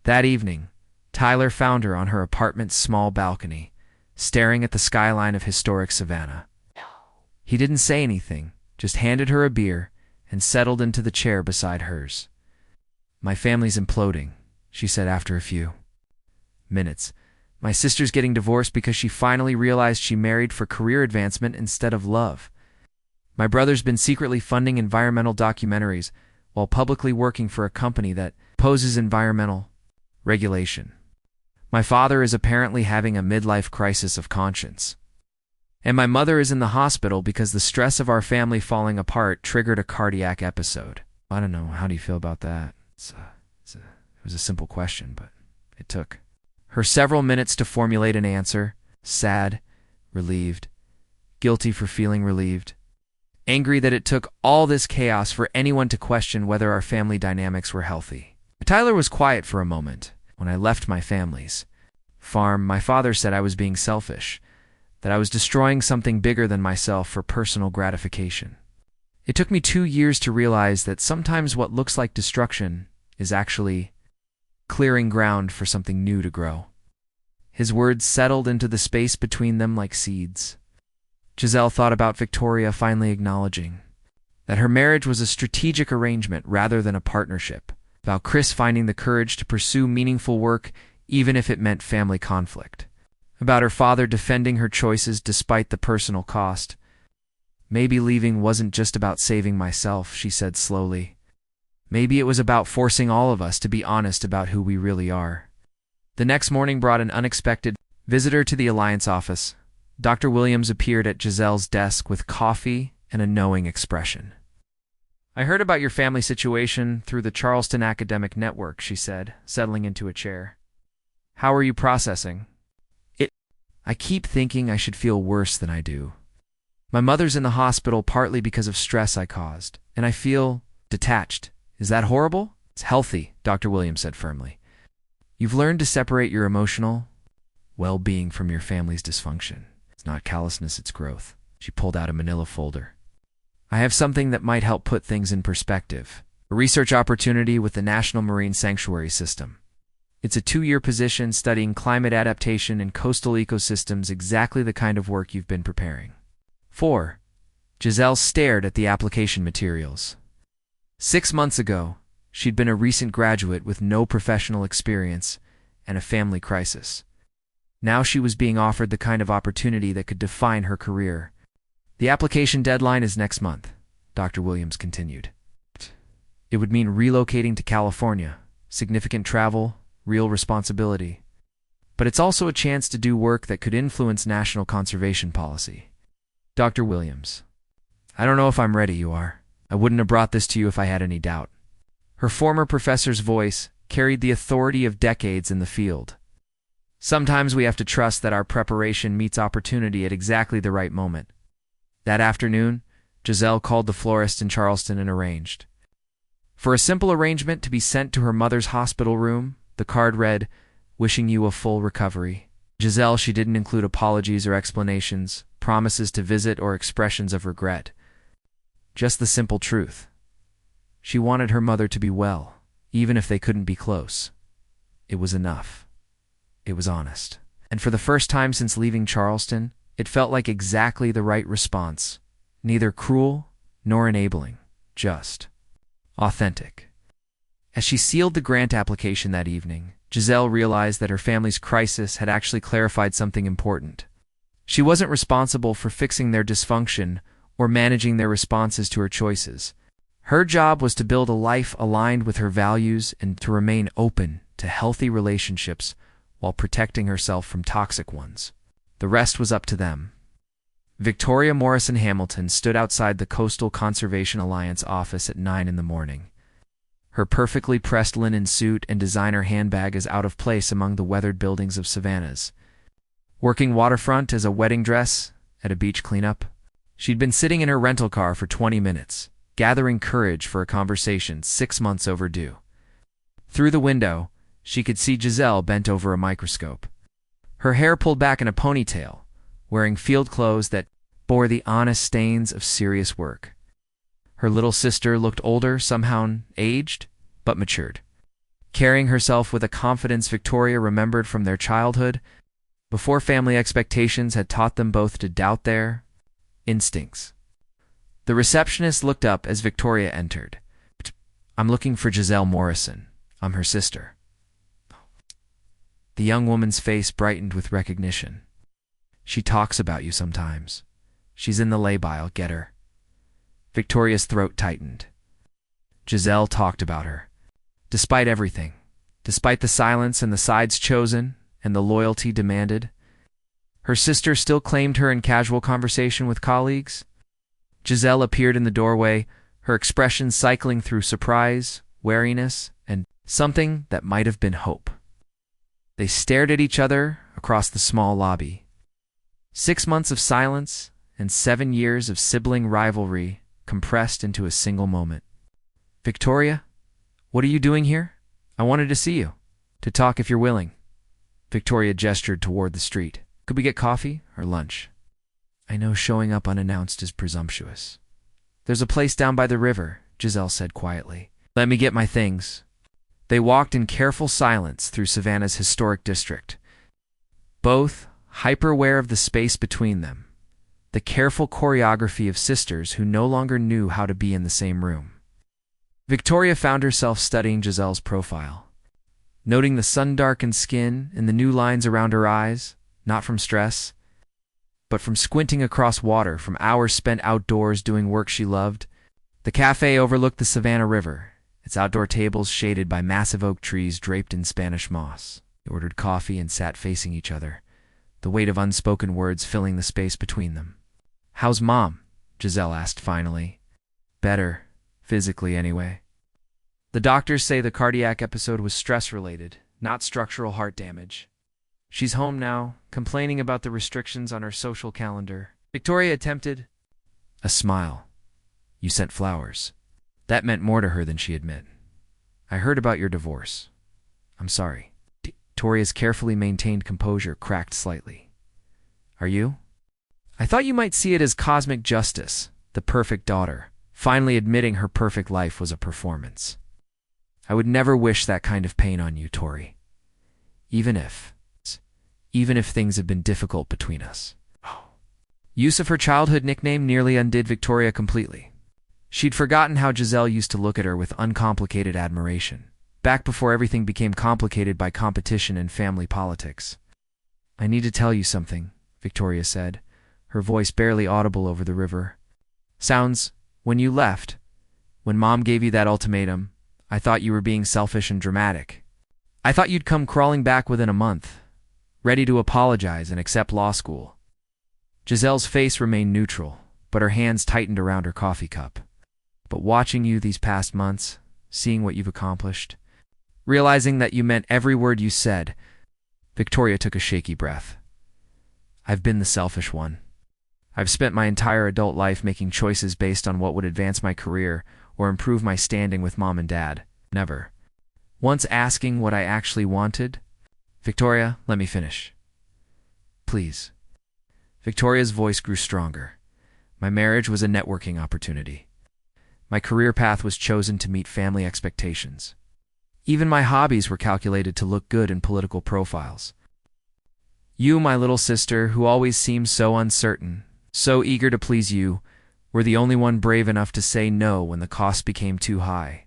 That evening, Tyler found her on her apartment's small balcony, staring at the skyline of historic Savannah. He didn't say anything, just handed her a beer and settled into the chair beside hers. "My family's imploding," she said after a few minutes. "My sister's getting divorced because she finally realized she married for career advancement instead of love. My brother's been secretly funding environmental documentaries while publicly working for a company that opposes environmental regulation. My father is apparently having a midlife crisis of conscience. And my mother is in the hospital because the stress of our family falling apart triggered a cardiac episode. I don't know. How do you feel about that? It was a simple question, but it took her several minutes to formulate an answer. Sad, relieved, guilty for feeling relieved, angry that it took all this chaos for anyone to question whether our family dynamics were healthy. Tyler was quiet for a moment. When I left my family's farm, my father said I was being selfish, that I was destroying something bigger than myself for personal gratification. It took me 2 years to realize that sometimes what looks like destruction is actually clearing ground for something new to grow. His words settled into the space between them like seeds. Giselle thought about Victoria finally acknowledging that her marriage was a strategic arrangement rather than a partnership, about Chris finding the courage to pursue meaningful work even if it meant family conflict, about her father defending her choices despite the personal cost. Maybe leaving wasn't just about saving myself, she said slowly. Maybe it was about forcing all of us to be honest about who we really are. The next morning brought an unexpected visitor to the Alliance office. Dr. Williams appeared at Giselle's desk with coffee and a knowing expression. I heard about your family situation through the Charleston Academic Network, she said, settling into a chair. How are you processing? I keep thinking I should feel worse than I do. My mother's in the hospital partly because of stress I caused, and I feel detached. Is that horrible? It's healthy, Dr. Williams said firmly. You've learned to separate your emotional well-being from your family's dysfunction. It's not callousness, it's growth. She pulled out a manila folder. I have something that might help put things in perspective. A research opportunity with the National Marine Sanctuary System. It's a 2-year position studying climate adaptation and coastal ecosystems, exactly the kind of work you've been preparing. 4. Giselle stared at the application materials. 6 months ago, she'd been a recent graduate with no professional experience and a family crisis. Now she was being offered the kind of opportunity that could define her career. The application deadline is next month, Dr. Williams continued. It would mean relocating to California, significant travel, real responsibility. But it's also a chance to do work that could influence national conservation policy. Dr. Williams, I don't know if I'm ready, you are. I wouldn't have brought this to you if I had any doubt. Her former professor's voice carried the authority of decades in the field. Sometimes we have to trust that our preparation meets opportunity at exactly the right moment. That afternoon, Giselle called the florist in Charleston and arranged for a simple arrangement to be sent to her mother's hospital room. The card read, "Wishing you a full recovery." Giselle, she didn't include apologies or explanations, promises to visit or expressions of regret. Just the simple truth. She wanted her mother to be well, even if they couldn't be close. It was enough. It was honest. And for the first time since leaving Charleston, it felt like exactly the right response. Neither cruel nor enabling, just authentic. As she sealed the grant application that evening, Giselle realized that her family's crisis had actually clarified something important. She wasn't responsible for fixing their dysfunction or managing their responses to her choices. Her job was to build a life aligned with her values and to remain open to healthy relationships while protecting herself from toxic ones. The rest was up to them. Victoria Morrison Hamilton stood outside the Coastal Conservation Alliance office at 9 in the morning. Her perfectly pressed linen suit and designer handbag is out of place among the weathered buildings of Savannah's. Working waterfront as a wedding dress at a beach cleanup, she'd been sitting in her rental car for 20 minutes, gathering courage for a conversation 6 months overdue. Through the window, she could see Giselle bent over a microscope. Her hair pulled back in a ponytail, wearing field clothes that bore the honest stains of serious work. Her little sister looked older, somehow aged, but matured. Carrying herself with a confidence Victoria remembered from their childhood, before family expectations had taught them both to doubt their instincts. The receptionist looked up as Victoria entered. "I'm looking for Giselle Morrison. I'm her sister." The young woman's face brightened with recognition. "She talks about you sometimes. She's in the lay-by, I'll get her." Victoria's throat tightened. Giselle talked about her. Despite everything, despite the silence and the sides chosen and the loyalty demanded, her sister still claimed her in casual conversation with colleagues. Giselle appeared in the doorway, her expression cycling through surprise, wariness, and something that might have been hope. They stared at each other across the small lobby. 6 months of silence and 7 years of sibling rivalry compressed into a single moment. "Victoria, what are you doing here? I wanted to see you. To talk if you're willing." Victoria gestured toward the street. "Could we get coffee or lunch?" "I know showing up unannounced is presumptuous." "There's a place down by the river," Giselle said quietly. "Let me get my things." They walked in careful silence through Savannah's historic district, both hyper-aware of the space between them, the careful choreography of sisters who no longer knew how to be in the same room. Victoria found herself studying Giselle's profile, noting the sun-darkened skin and the new lines around her eyes, not from stress, but from squinting across water from hours spent outdoors doing work she loved. The cafe overlooked the Savannah River, its outdoor tables shaded by massive oak trees draped in Spanish moss. They ordered coffee and sat facing each other, the weight of unspoken words filling the space between them. "How's Mom?" Giselle asked finally. "Better, physically anyway. The doctors say the cardiac episode was stress-related, not structural heart damage. She's home now, complaining about the restrictions on her social calendar." Victoria attempted a smile. "You sent flowers." That meant more to her than she admitted. "I heard about your divorce. I'm sorry." Victoria's carefully maintained composure cracked slightly. "Are you?" "I thought you might see it as cosmic justice, the perfect daughter, finally admitting her perfect life was a performance. I would never wish that kind of pain on you, Tori. Even if things have been difficult between us." Use of her childhood nickname nearly undid Victoria completely. She'd forgotten how Giselle used to look at her with uncomplicated admiration, back before everything became complicated by competition and family politics. "I need to tell you something," Victoria said, her voice barely audible over the river. When you left, when Mom gave you that ultimatum, I thought you were being selfish and dramatic. I thought you'd come crawling back within a month, ready to apologize and accept law school." Giselle's face remained neutral, but her hands tightened around her coffee cup. "But watching you these past months, seeing what you've accomplished, realizing that you meant every word you said," Victoria took a shaky breath. "I've been the selfish one. I've spent my entire adult life making choices based on what would advance my career or improve my standing with Mom and Dad, never once asking what I actually wanted." "Victoria, let me finish. Please." Victoria's voice grew stronger. "My marriage was a networking opportunity. My career path was chosen to meet family expectations. Even my hobbies were calculated to look good in political profiles. You, my little sister, who always seemed so uncertain, so eager to please you, were the only one brave enough to say no when the cost became too high."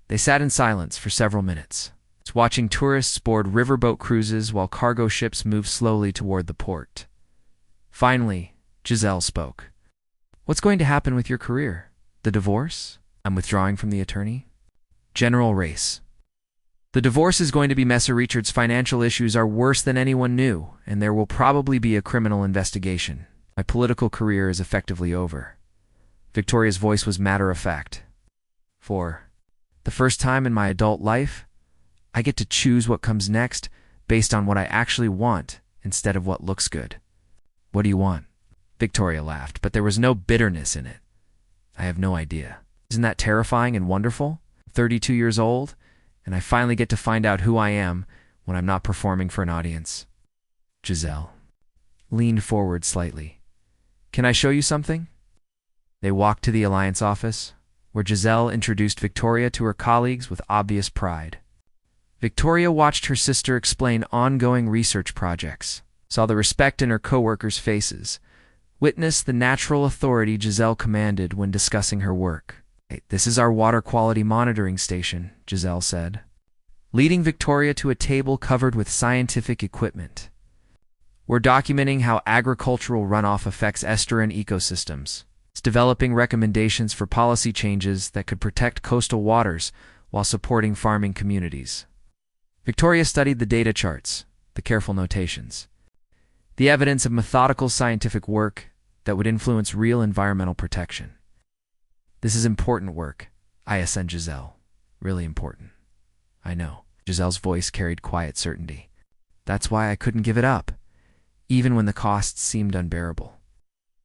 They sat in silence for several minutes, watching tourists board riverboat cruises while cargo ships moved slowly toward the port. Finally, Giselle spoke. "What's going to happen with your career? The divorce? I'm withdrawing from the attorney." "General Race. The divorce is going to be Messer Richard's financial issues are worse than anyone knew, and there will probably be a criminal investigation. My political career is effectively over." Victoria's voice was matter-of-fact. "For the first time in my adult life, I get to choose what comes next based on what I actually want instead of what looks good." "What do you want?" Victoria laughed, but there was no bitterness in it. "I have no idea. Isn't that terrifying and wonderful? I'm 32 years old, and I finally get to find out who I am when I'm not performing for an audience." Giselle leaned forward slightly. "Can I show you something?" They walked to the Alliance office, where Giselle introduced Victoria to her colleagues with obvious pride. Victoria watched her sister explain ongoing research projects, saw the respect in her co-workers' faces, witnessed the natural authority Giselle commanded when discussing her work. "This is our water quality monitoring station," Giselle said, leading Victoria to a table covered with scientific equipment. "We're documenting how agricultural runoff affects estuarine ecosystems. It's developing recommendations for policy changes that could protect coastal waters while supporting farming communities. Victoria studied the data charts, the careful notations, the evidence of methodical scientific work that would influence real environmental protection. "This is important work," I assented Giselle. "Really important." "I know." Giselle's voice carried quiet certainty. "That's why I couldn't give it up, even when the costs seemed unbearable."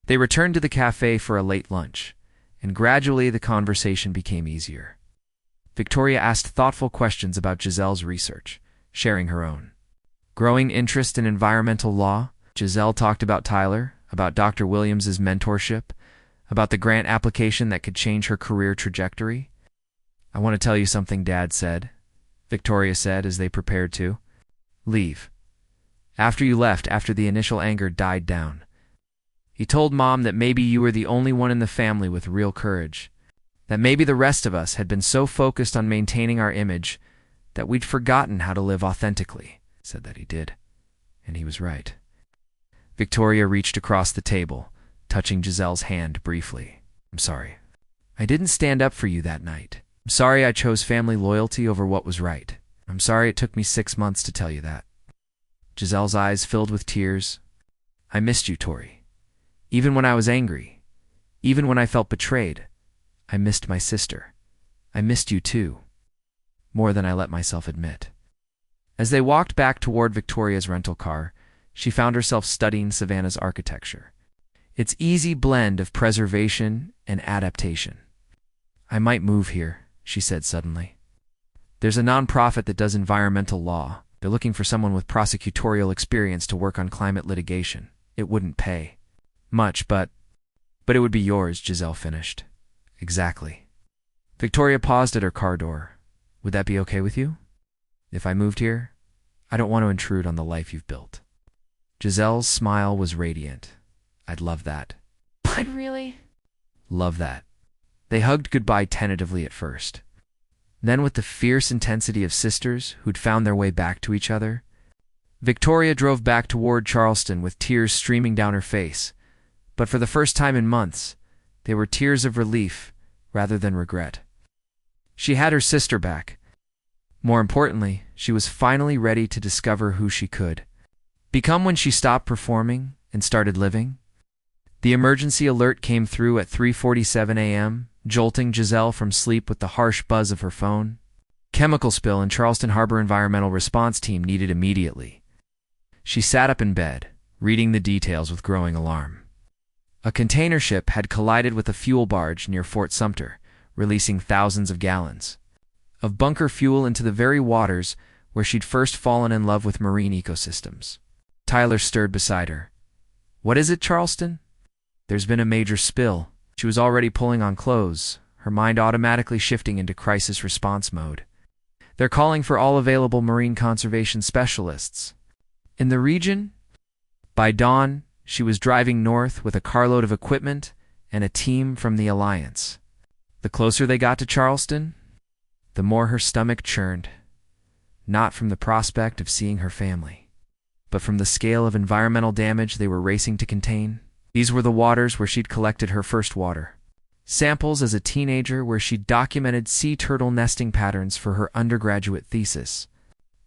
They returned to the cafe for a late lunch, and gradually the conversation became easier. Victoria asked thoughtful questions about Giselle's research, sharing her own growing interest in environmental law. Giselle talked about Tyler, about Dr. Williams's mentorship, about the grant application that could change her career trajectory. "I want to tell you something Dad said," Victoria said as they prepared to leave. "After you left, after the initial anger died down, he told Mom that maybe you were the only one in the family with real courage, that maybe the rest of us had been so focused on maintaining our image that we'd forgotten how to live authentically." Said that he did, and he was right. Victoria reached across the table, touching Giselle's hand briefly. "I'm sorry. I didn't stand up for you that night. I'm sorry I chose family loyalty over what was right. I'm sorry it took me 6 months to tell you that." Giselle's eyes filled with tears. "I missed you, Tori. Even when I was angry, even when I felt betrayed, I missed my sister. I missed you too. More than I let myself admit." As they walked back toward Victoria's rental car, she found herself studying Savannah's architecture, its easy blend of preservation and adaptation. "I might move here," she said suddenly. "There's a nonprofit that does environmental law. They're looking for someone with prosecutorial experience to work on climate litigation. It wouldn't pay much, but it would be yours," Giselle finished. "Exactly." Victoria paused at her car door. "Would that be okay with you? If I moved here? I don't want to intrude on the life you've built." Giselle's smile was radiant. "I'd love that." "I'd really love that." They hugged goodbye tentatively at first. Then, with the fierce intensity of sisters who'd found their way back to each other, Victoria drove back toward Charleston with tears streaming down her face. But for the first time in months, they were tears of relief rather than regret. She had her sister back. More importantly, she was finally ready to discover who she could become when she stopped performing and started living. The emergency alert came through at 3:47 a.m., jolting Giselle from sleep with the harsh buzz of her phone. Chemical spill in Charleston Harbor Environmental Response Team needed immediately. She sat up in bed, reading the details with growing alarm. A container ship had collided with a fuel barge near Fort Sumter, releasing thousands of gallons of bunker fuel into the very waters where she'd first fallen in love with marine ecosystems. Tyler stirred beside her. "What is it, Charleston?" "There's been a major spill." She was already pulling on clothes, her mind automatically shifting into crisis response mode. "They're calling for all available marine conservation specialists in the region." By dawn, she was driving north with a carload of equipment and a team from the Alliance. The closer they got to Charleston, the more her stomach churned, not from the prospect of seeing her family, but from the scale of environmental damage they were racing to contain. These were the waters where she'd collected her first water samples as a teenager, where she'd documented sea turtle nesting patterns for her undergraduate thesis.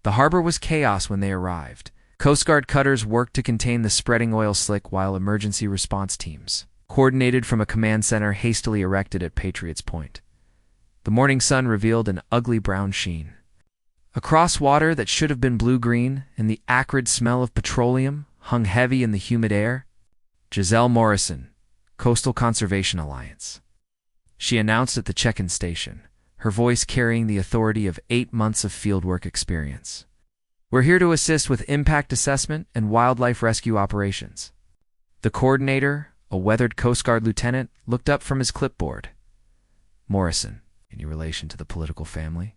The harbor was chaos when they arrived. Coast Guard cutters worked to contain the spreading oil slick, while emergency response teams, coordinated from a command center hastily erected at Patriots Point. The morning sun revealed an ugly brown sheen across water that should have been blue-green, and the acrid smell of petroleum hung heavy in the humid air. "Giselle Morrison, Coastal Conservation Alliance," she announced at the check-in station, her voice carrying the authority of 8 months of fieldwork experience. "We're here to assist with impact assessment and wildlife rescue operations." The coordinator, a weathered Coast Guard lieutenant, looked up from his clipboard. "Morrison, any relation to the political family?"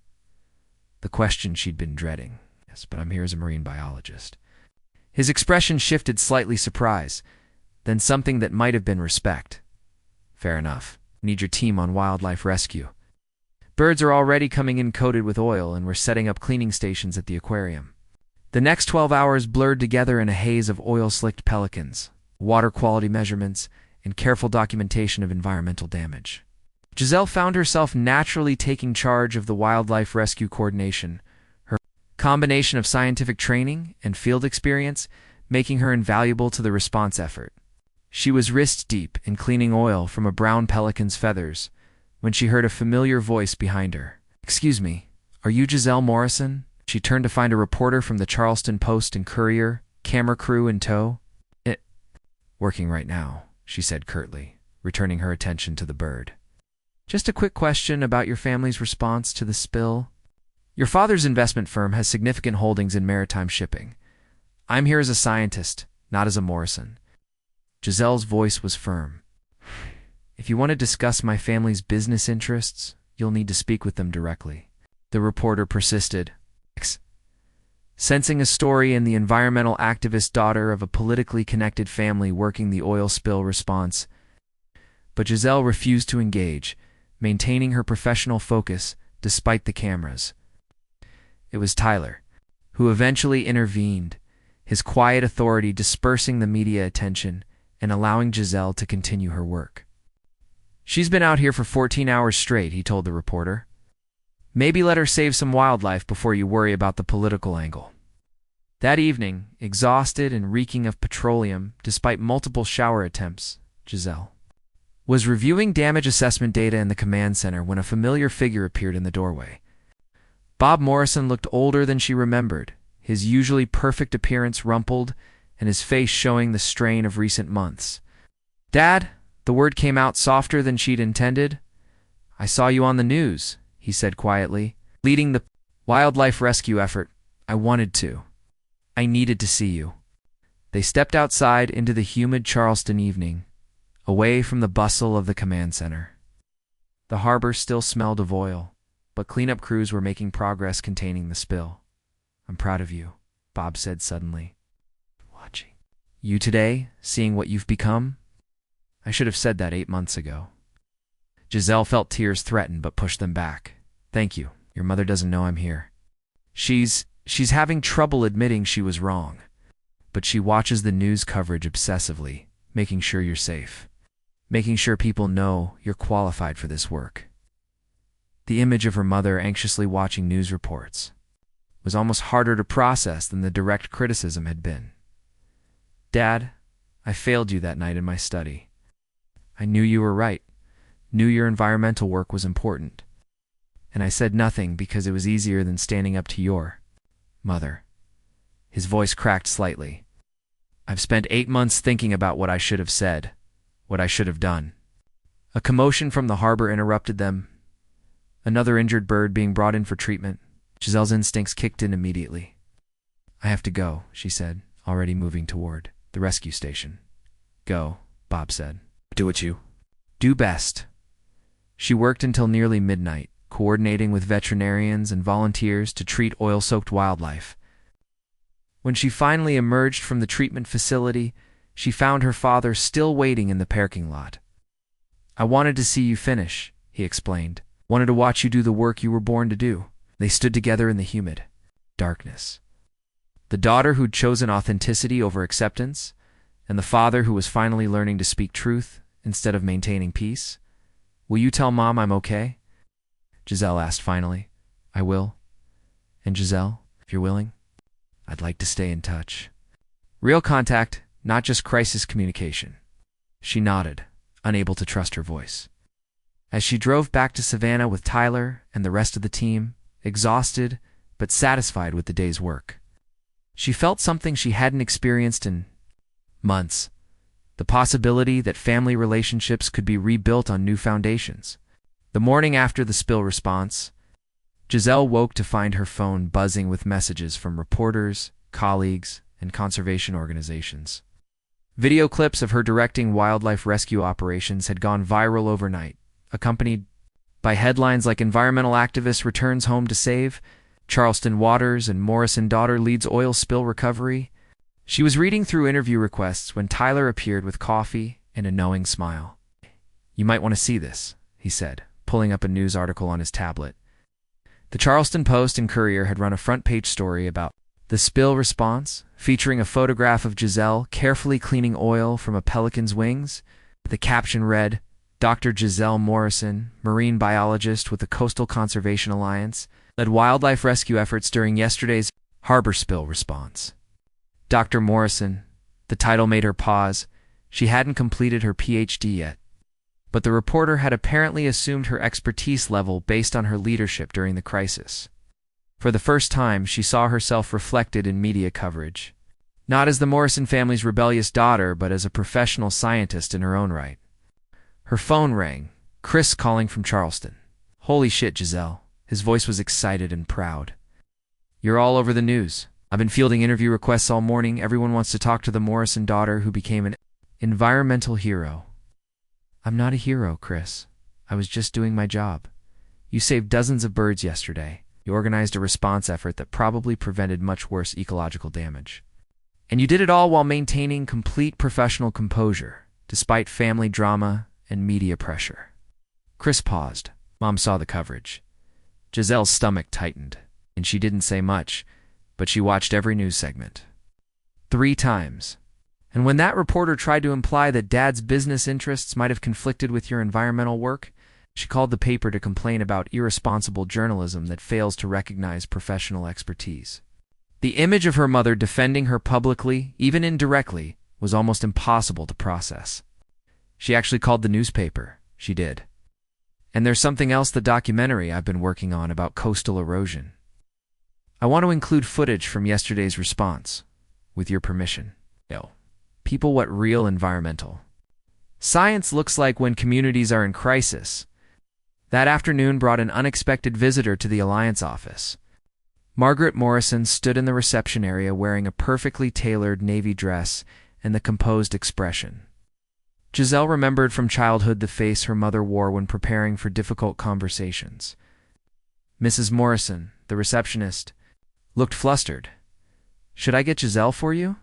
The question she'd been dreading. "Yes, but I'm here as a marine biologist." His expression shifted, slightly surprise, then something that might have been respect. "Fair enough. Need your team on wildlife rescue. Birds are already coming in coated with oil, and we're setting up cleaning stations at the aquarium." The next 12 hours blurred together in a haze of oil-slicked pelicans, water quality measurements, and careful documentation of environmental damage. Giselle found herself naturally taking charge of the wildlife rescue coordination, her combination of scientific training and field experience making her invaluable to the response effort. She was wrist-deep in cleaning oil from a brown pelican's feathers when she heard a familiar voice behind her. "Excuse me, are you Giselle Morrison?" She turned to find a reporter from the Charleston Post and Courier, camera crew in tow. "Working right now," she said curtly, returning her attention to the bird. "Just a quick question about your family's response to the spill. Your father's investment firm has significant holdings in maritime shipping. I'm here as a scientist, not as a Morrison." Giselle's voice was firm. "If you want to discuss my family's business interests, you'll need to speak with them directly." The reporter persisted, sensing a story in the environmental activist daughter of a politically connected family working the oil spill response. But Giselle refused to engage, maintaining her professional focus despite the cameras. It was Tyler, who eventually intervened, his quiet authority dispersing the media attention and allowing Giselle to continue her work. "She's been out here for 14 hours straight," he told the reporter. "Maybe let her save some wildlife before you worry about the political angle." That evening, exhausted and reeking of petroleum despite multiple shower attempts, Giselle was reviewing damage assessment data in the command center when a familiar figure appeared in the doorway. Bob Morrison looked older than she remembered, his usually perfect appearance rumpled and his face showing the strain of recent months. "Dad," the word came out softer than she'd intended. "I saw you on the news," he said quietly, "leading the wildlife rescue effort. I wanted to. I needed to see you." They stepped outside into the humid Charleston evening, away from the bustle of the command center. The harbor still smelled of oil, but cleanup crews were making progress containing the spill. "I'm proud of you," Bob said suddenly. "Watching you today, seeing what you've become?" "I should have said that 8 months ago." Giselle felt tears threaten but pushed them back. "Thank you. Your mother doesn't know I'm here. She's having trouble admitting she was wrong, but she watches the news coverage obsessively, making sure you're safe, making sure people know you're qualified for this work." The image of her mother anxiously watching news reports was almost harder to process than the direct criticism had been. "Dad, I failed you that night in my study. I knew you were right, knew your environmental work was important, and I said nothing because it was easier than standing up to your mother." His voice cracked slightly. "I've spent 8 months thinking about what I should have said, what I should have done." A commotion from the harbor interrupted them. Another injured bird being brought in for treatment. Giselle's instincts kicked in immediately. "I have to go," she said, already moving toward the rescue station. "Go," Bob said. "Do what you do best." She worked until nearly midnight, coordinating with veterinarians and volunteers to treat oil-soaked wildlife. When she finally emerged from the treatment facility, she found her father still waiting in the parking lot. "I wanted to see you finish," he explained. "Wanted to watch you do the work you were born to do." They stood together in the humid darkness. The daughter who'd chosen authenticity over acceptance, and the father who was finally learning to speak truth instead of maintaining peace. "Will you tell Mom I'm okay?" Giselle asked finally. "I will. And Giselle, if you're willing, I'd like to stay in touch. Real contact, not just crisis communication." She nodded, unable to trust her voice. As she drove back to Savannah with Tyler and the rest of the team, exhausted but satisfied with the day's work, she felt something she hadn't experienced in months: the possibility that family relationships could be rebuilt on new foundations. The morning after the spill response, Giselle woke to find her phone buzzing with messages from reporters, colleagues, and conservation organizations. Video clips of her directing wildlife rescue operations had gone viral overnight, accompanied by headlines like "Environmental Activist Returns Home to Save," "Charleston Waters and Morrison Daughter Leads Oil Spill Recovery." She was reading through interview requests when Tyler appeared with coffee and a knowing smile. "You might want to see this," he said, pulling up a news article on his tablet. The Charleston Post and Courier had run a front-page story about the spill response, featuring a photograph of Giselle carefully cleaning oil from a pelican's wings. The caption read, Dr. Giselle Morrison, marine biologist with the Coastal Conservation Alliance, led wildlife rescue efforts during yesterday's harbor spill response. Dr. Morrison, the title made her pause. She hadn't completed her PhD yet, but the reporter had apparently assumed her expertise level based on her leadership during the crisis. For the first time, she saw herself reflected in media coverage, not as the Morrison family's rebellious daughter, but as a professional scientist in her own right. Her phone rang, Chris calling from Charleston. Holy shit, Giselle. His voice was excited and proud. You're all over the news. I've been fielding interview requests all morning. Everyone wants to talk to the Morrison daughter who became an environmental hero. I'm not a hero, Chris. I was just doing my job. You saved dozens of birds yesterday. You organized a response effort that probably prevented much worse ecological damage. And you did it all while maintaining complete professional composure, despite family drama and media pressure. Chris paused. Mom saw the coverage. Giselle's stomach tightened, and she didn't say much, but she watched every news segment. 3 times. And when that reporter tried to imply that Dad's business interests might have conflicted with your environmental work, she called the paper to complain about irresponsible journalism that fails to recognize professional expertise. The image of her mother defending her publicly, even indirectly, was almost impossible to process. She actually called the newspaper. She did. And there's something else, the documentary I've been working on about coastal erosion. I want to include footage from yesterday's response, with your permission. Yo, people, what real environmental science looks like when communities are in crisis. That afternoon brought an unexpected visitor to the Alliance office. Margaret Morrison stood in the reception area wearing a perfectly tailored navy dress and the composed expression. Giselle remembered from childhood the face her mother wore when preparing for difficult conversations. Mrs. Morrison, the receptionist, looked flustered. Should I get Giselle for you?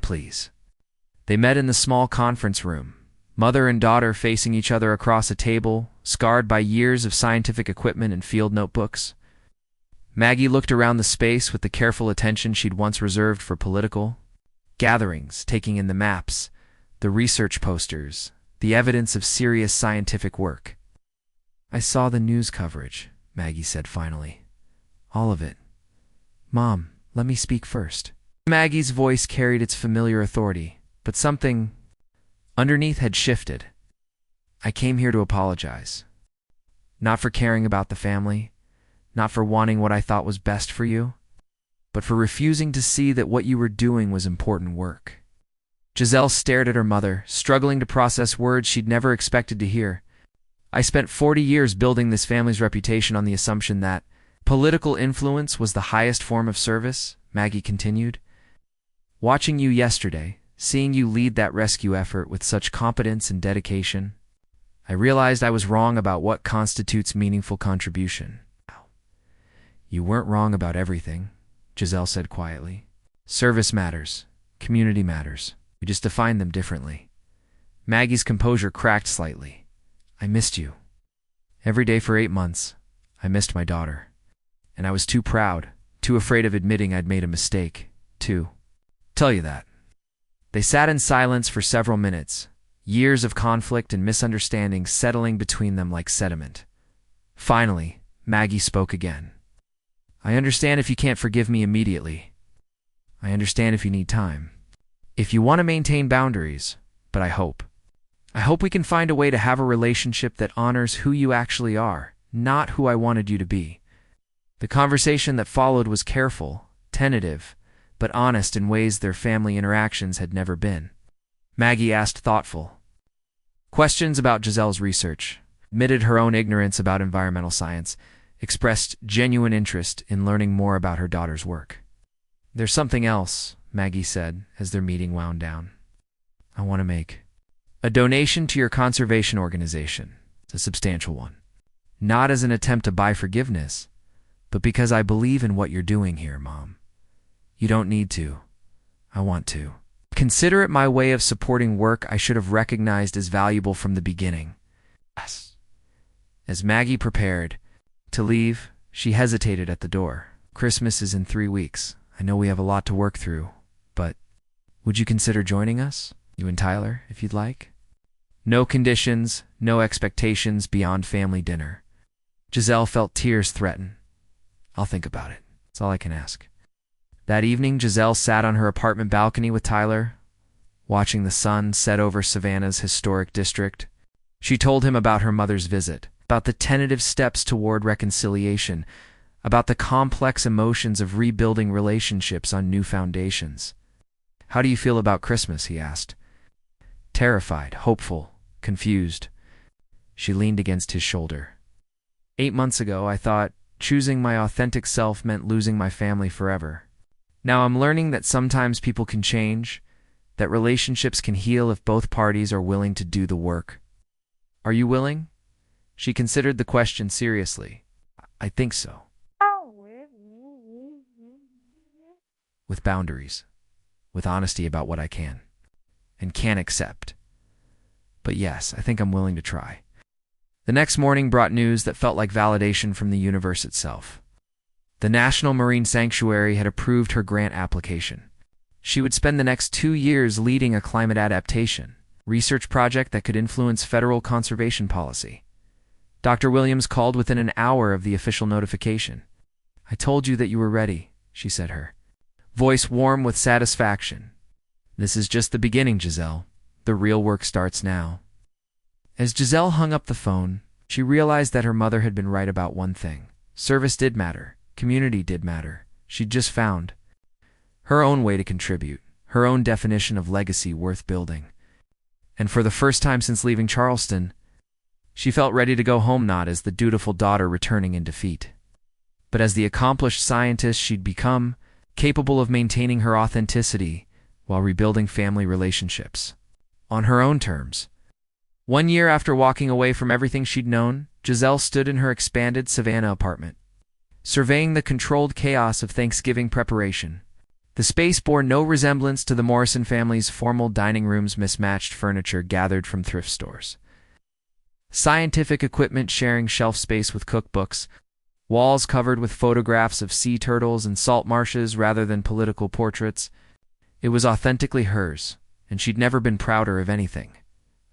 Please. They met in the small conference room, mother and daughter facing each other across a table, scarred by years of scientific equipment and field notebooks. Maggie looked around the space with the careful attention she'd once reserved for political gatherings, taking in the maps, the research posters, the evidence of serious scientific work. I saw the news coverage, Maggie said finally. All of it. Mom, let me speak first. Maggie's voice carried its familiar authority, but something underneath had shifted. I came here to apologize. Not for caring about the family, not for wanting what I thought was best for you, but for refusing to see that what you were doing was important work. Giselle stared at her mother, struggling to process words she'd never expected to hear. I spent 40 years building this family's reputation on the assumption that political influence was the highest form of service, Maggie continued. Watching you yesterday, seeing you lead that rescue effort with such competence and dedication, I realized I was wrong about what constitutes meaningful contribution. You weren't wrong about everything, Giselle said quietly. Service matters. Community matters. We just define them differently. Maggie's composure cracked slightly. I missed you. Every day for 8 months, I missed my daughter. And I was too proud, too afraid of admitting I'd made a mistake, to tell you that. They sat in silence for several minutes, years of conflict and misunderstanding settling between them like sediment. Finally, Maggie spoke again. I understand if you can't forgive me immediately. I understand if you need time. If you want to maintain boundaries, but I hope we can find a way to have a relationship that honors who you actually are, not who I wanted you to be. The conversation that followed was careful, tentative, but honest in ways their family interactions had never been. Maggie asked thoughtful questions about Giselle's research, admitted her own ignorance about environmental science, expressed genuine interest in learning more about her daughter's work. There's something else, Maggie said as their meeting wound down. I want to make a donation to your conservation organization, a substantial one. Not as an attempt to buy forgiveness, but because I believe in what you're doing here, Mom. You don't need to. I want to. Consider it my way of supporting work I should have recognized as valuable from the beginning. Yes. As Maggie prepared to leave, she hesitated at the door. Christmas is in 3 weeks. I know we have a lot to work through, but would you consider joining us? You and Tyler, if you'd like? No conditions, no expectations beyond family dinner. Giselle felt tears threaten. I'll think about it. That's all I can ask. That evening, Giselle sat on her apartment balcony with Tyler, watching the sun set over Savannah's historic district. She told him about her mother's visit, about the tentative steps toward reconciliation, about the complex emotions of rebuilding relationships on new foundations. How do you feel about Christmas? He asked. Terrified, hopeful, confused. She leaned against his shoulder. 8 months ago, I thought choosing my authentic self meant losing my family forever. Now I'm learning that sometimes people can change, that relationships can heal if both parties are willing to do the work. Are you willing? She considered the question seriously. I think so. With boundaries, with honesty about what I can and can't accept. But yes, I think I'm willing to try. The next morning brought news that felt like validation from the universe itself. The National Marine Sanctuary had approved her grant application. She would spend the next 2 years leading a climate adaptation research project that could influence federal conservation policy. Dr. Williams called within an hour of the official notification. I told you that you were ready, she said, her voice warm with satisfaction. This is just the beginning, Giselle. The real work starts now. As Giselle hung up the phone, she realized that her mother had been right about one thing. Service did matter. Community did matter. She'd just found her own way to contribute, her own definition of legacy worth building. And for the first time since leaving Charleston, she felt ready to go home, not as the dutiful daughter returning in defeat, but as the accomplished scientist she'd become, capable of maintaining her authenticity while rebuilding family relationships on her own terms. 1 year after walking away from everything she'd known, Giselle stood in her expanded Savannah apartment, surveying the controlled chaos of Thanksgiving preparation. The space bore no resemblance to the Morrison family's formal dining room's mismatched furniture gathered from thrift stores. Scientific equipment sharing shelf space with cookbooks, walls covered with photographs of sea turtles and salt marshes rather than political portraits. It was authentically hers, and she'd never been prouder of anything.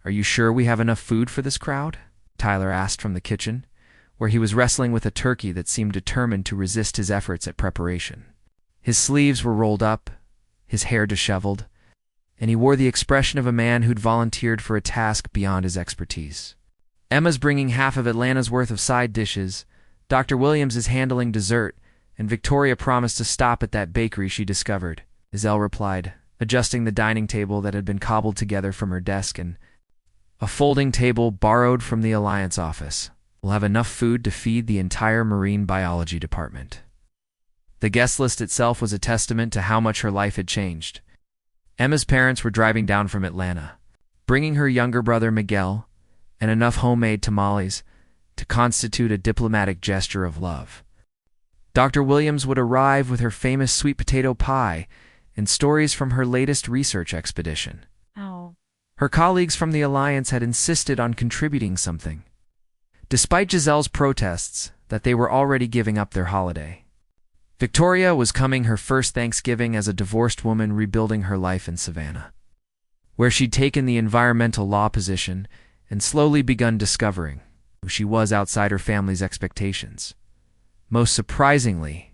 Are you sure we have enough food for this crowd? Tyler asked from the kitchen, where he was wrestling with a turkey that seemed determined to resist his efforts at preparation. His sleeves were rolled up, his hair disheveled, and he wore the expression of a man who'd volunteered for a task beyond his expertise. Emma's bringing half of Atlanta's worth of side dishes, Dr. Williams is handling dessert, and Victoria promised to stop at that bakery she discovered, Giselle replied, adjusting the dining table that had been cobbled together from her desk and a folding table borrowed from the Alliance office. We'll have enough food to feed the entire marine biology department. The guest list itself was a testament to how much her life had changed. Emma's parents were driving down from Atlanta, bringing her younger brother Miguel and enough homemade tamales to constitute a diplomatic gesture of love. Dr. Williams would arrive with her famous sweet potato pie and stories from her latest research expedition. Oh. Her colleagues from the Alliance had insisted on contributing something, despite Giselle's protests that they were already giving up their holiday. Victoria was coming her first Thanksgiving as a divorced woman rebuilding her life in Savannah, where she'd taken the environmental law position and slowly begun discovering who she was outside her family's expectations. Most surprisingly,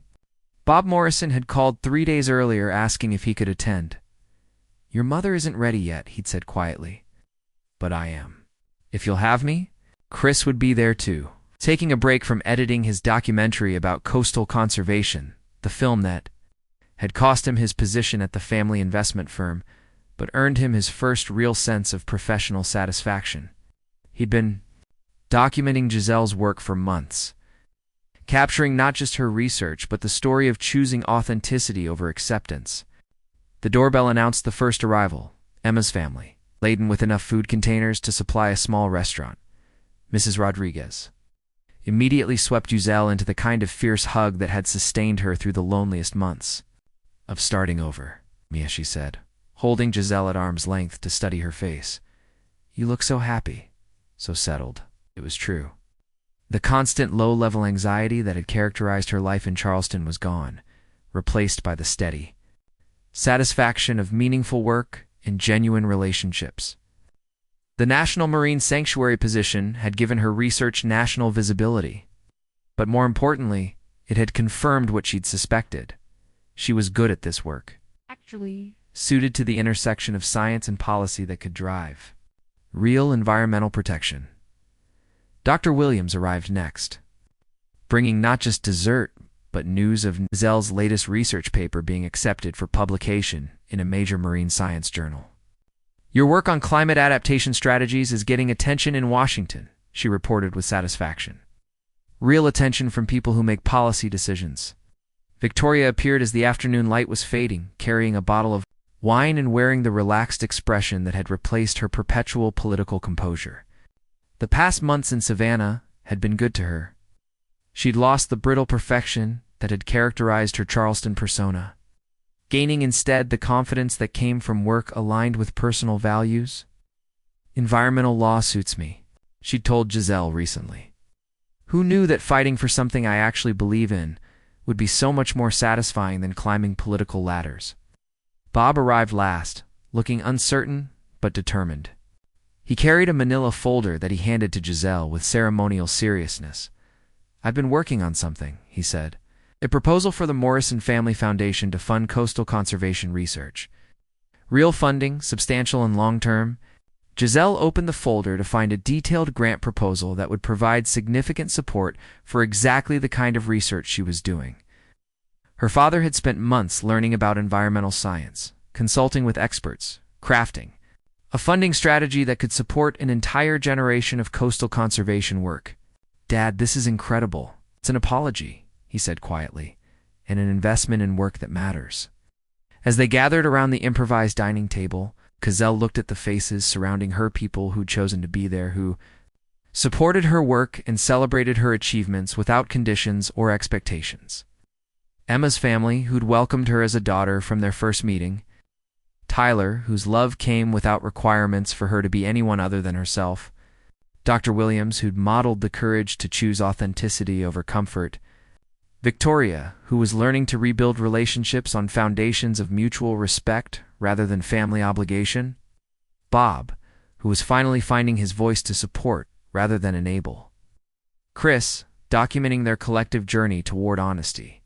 Bob Morrison had called 3 days earlier asking if he could attend. Your mother isn't ready yet, he'd said quietly. But I am. If you'll have me, Chris would be there too. Taking a break from editing his documentary about coastal conservation, the film that had cost him his position at the family investment firm, but earned him his first real sense of professional satisfaction. He'd been documenting Giselle's work for months, capturing not just her research, but the story of choosing authenticity over acceptance. The doorbell announced the first arrival, Emma's family, laden with enough food containers to supply a small restaurant. Mrs. Rodriguez immediately swept Giselle into the kind of fierce hug that had sustained her through the loneliest months of starting over. Mia, she said, holding Giselle at arm's length to study her face. You look so happy, so settled. It was true. The constant low-level anxiety that had characterized her life in Charleston was gone, replaced by the steady satisfaction of meaningful work and genuine relationships. The National Marine Sanctuary position had given her research national visibility. But more importantly, it had confirmed what she'd suspected. She was good at this work. Actually, suited to the intersection of science and policy that could drive real environmental protection. Dr. Williams arrived next, bringing not just dessert, but news of Giselle's latest research paper being accepted for publication in a major marine science journal. "Your work on climate adaptation strategies is getting attention in Washington," she reported with satisfaction. "Real attention from people who make policy decisions." Victoria appeared as the afternoon light was fading, carrying a bottle of wine and wearing the relaxed expression that had replaced her perpetual political composure. The past months in Savannah had been good to her. She'd lost the brittle perfection that had characterized her Charleston persona, gaining instead the confidence that came from work aligned with personal values. "Environmental law suits me," she'd told Giselle recently. "Who knew that fighting for something I actually believe in would be so much more satisfying than climbing political ladders?" Bob arrived last, looking uncertain but determined. He carried a manila folder that he handed to Giselle with ceremonial seriousness. "I've been working on something," he said. "A proposal for the Morrison Family Foundation to fund coastal conservation research. Real funding, substantial and long-term." Giselle opened the folder to find a detailed grant proposal that would provide significant support for exactly the kind of research she was doing. Her father had spent months learning about environmental science, consulting with experts, crafting a funding strategy that could support an entire generation of coastal conservation work. "Dad, this is incredible. It's an apology," he said quietly, "and an investment in work that matters." As they gathered around the improvised dining table, Giselle looked at the faces surrounding her, people who'd chosen to be there, who supported her work and celebrated her achievements without conditions or expectations. Emma's family, who'd welcomed her as a daughter from their first meeting. Tyler, whose love came without requirements for her to be anyone other than herself. Dr. Williams, who'd modeled the courage to choose authenticity over comfort. Victoria, who was learning to rebuild relationships on foundations of mutual respect rather than family obligation. Bob, who was finally finding his voice to support rather than enable. Chris, documenting their collective journey toward honesty.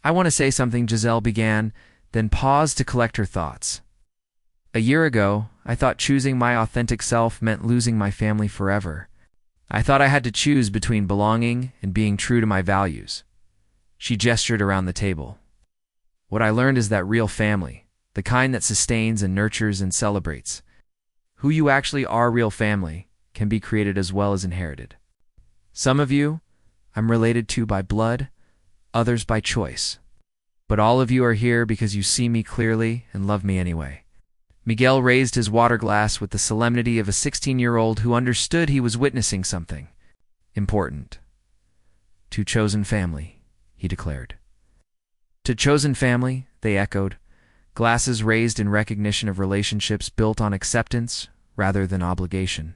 "I want to say something," Giselle began, then paused to collect her thoughts. "A year ago, I thought choosing my authentic self meant losing my family forever. I thought I had to choose between belonging and being true to my values." She gestured around the table. "What I learned is that real family, the kind that sustains and nurtures and celebrates who you actually are, real family, can be created as well as inherited. Some of you, I'm related to by blood, others by choice. But all of you are here because you see me clearly and love me anyway." Miguel raised his water glass with the solemnity of a 16-year-old who understood he was witnessing something important. "To chosen family," he declared. "To chosen family," they echoed, glasses raised in recognition of relationships built on acceptance rather than obligation.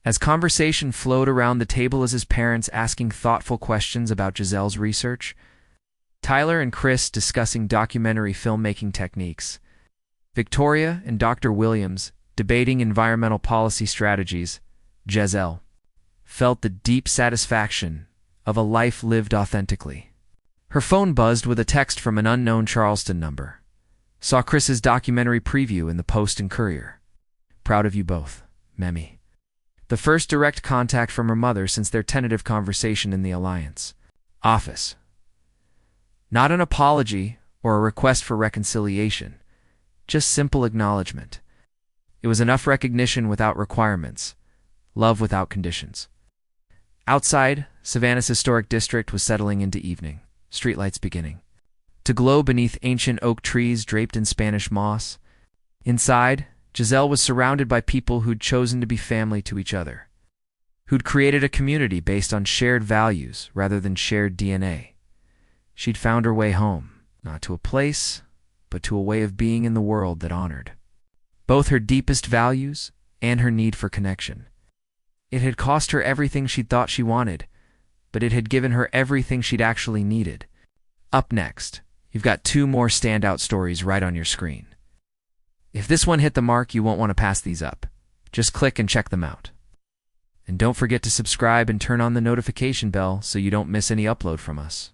As conversation flowed around the table as his parents asking thoughtful questions about Giselle's research, Tyler and Chris discussing documentary filmmaking techniques, Victoria and Dr. Williams debating environmental policy strategies, Giselle felt the deep satisfaction of a life lived authentically. Her phone buzzed with a text from an unknown Charleston number. Saw Chris's documentary preview in the Post and Courier. "Proud of you both, Memmy." The first direct contact from her mother since their tentative conversation in the Alliance office. Not an apology or a request for reconciliation, just simple acknowledgement. It was enough recognition without requirements, love without conditions. Outside, Savannah's historic district was settling into evening, streetlights beginning to glow beneath ancient oak trees draped in Spanish moss. Inside, Giselle was surrounded by people who'd chosen to be family to each other, who'd created a community based on shared values rather than shared DNA. She'd found her way home, not to a place, but to a way of being in the world that honored both her deepest values and her need for connection. It had cost her everything she'd thought she wanted, but it had given her everything she'd actually needed. Up next, you've got 2 more standout stories right on your screen. If this one hit the mark, you won't want to pass these up. Just click and check them out. And don't forget to subscribe and turn on the notification bell so you don't miss any upload from us.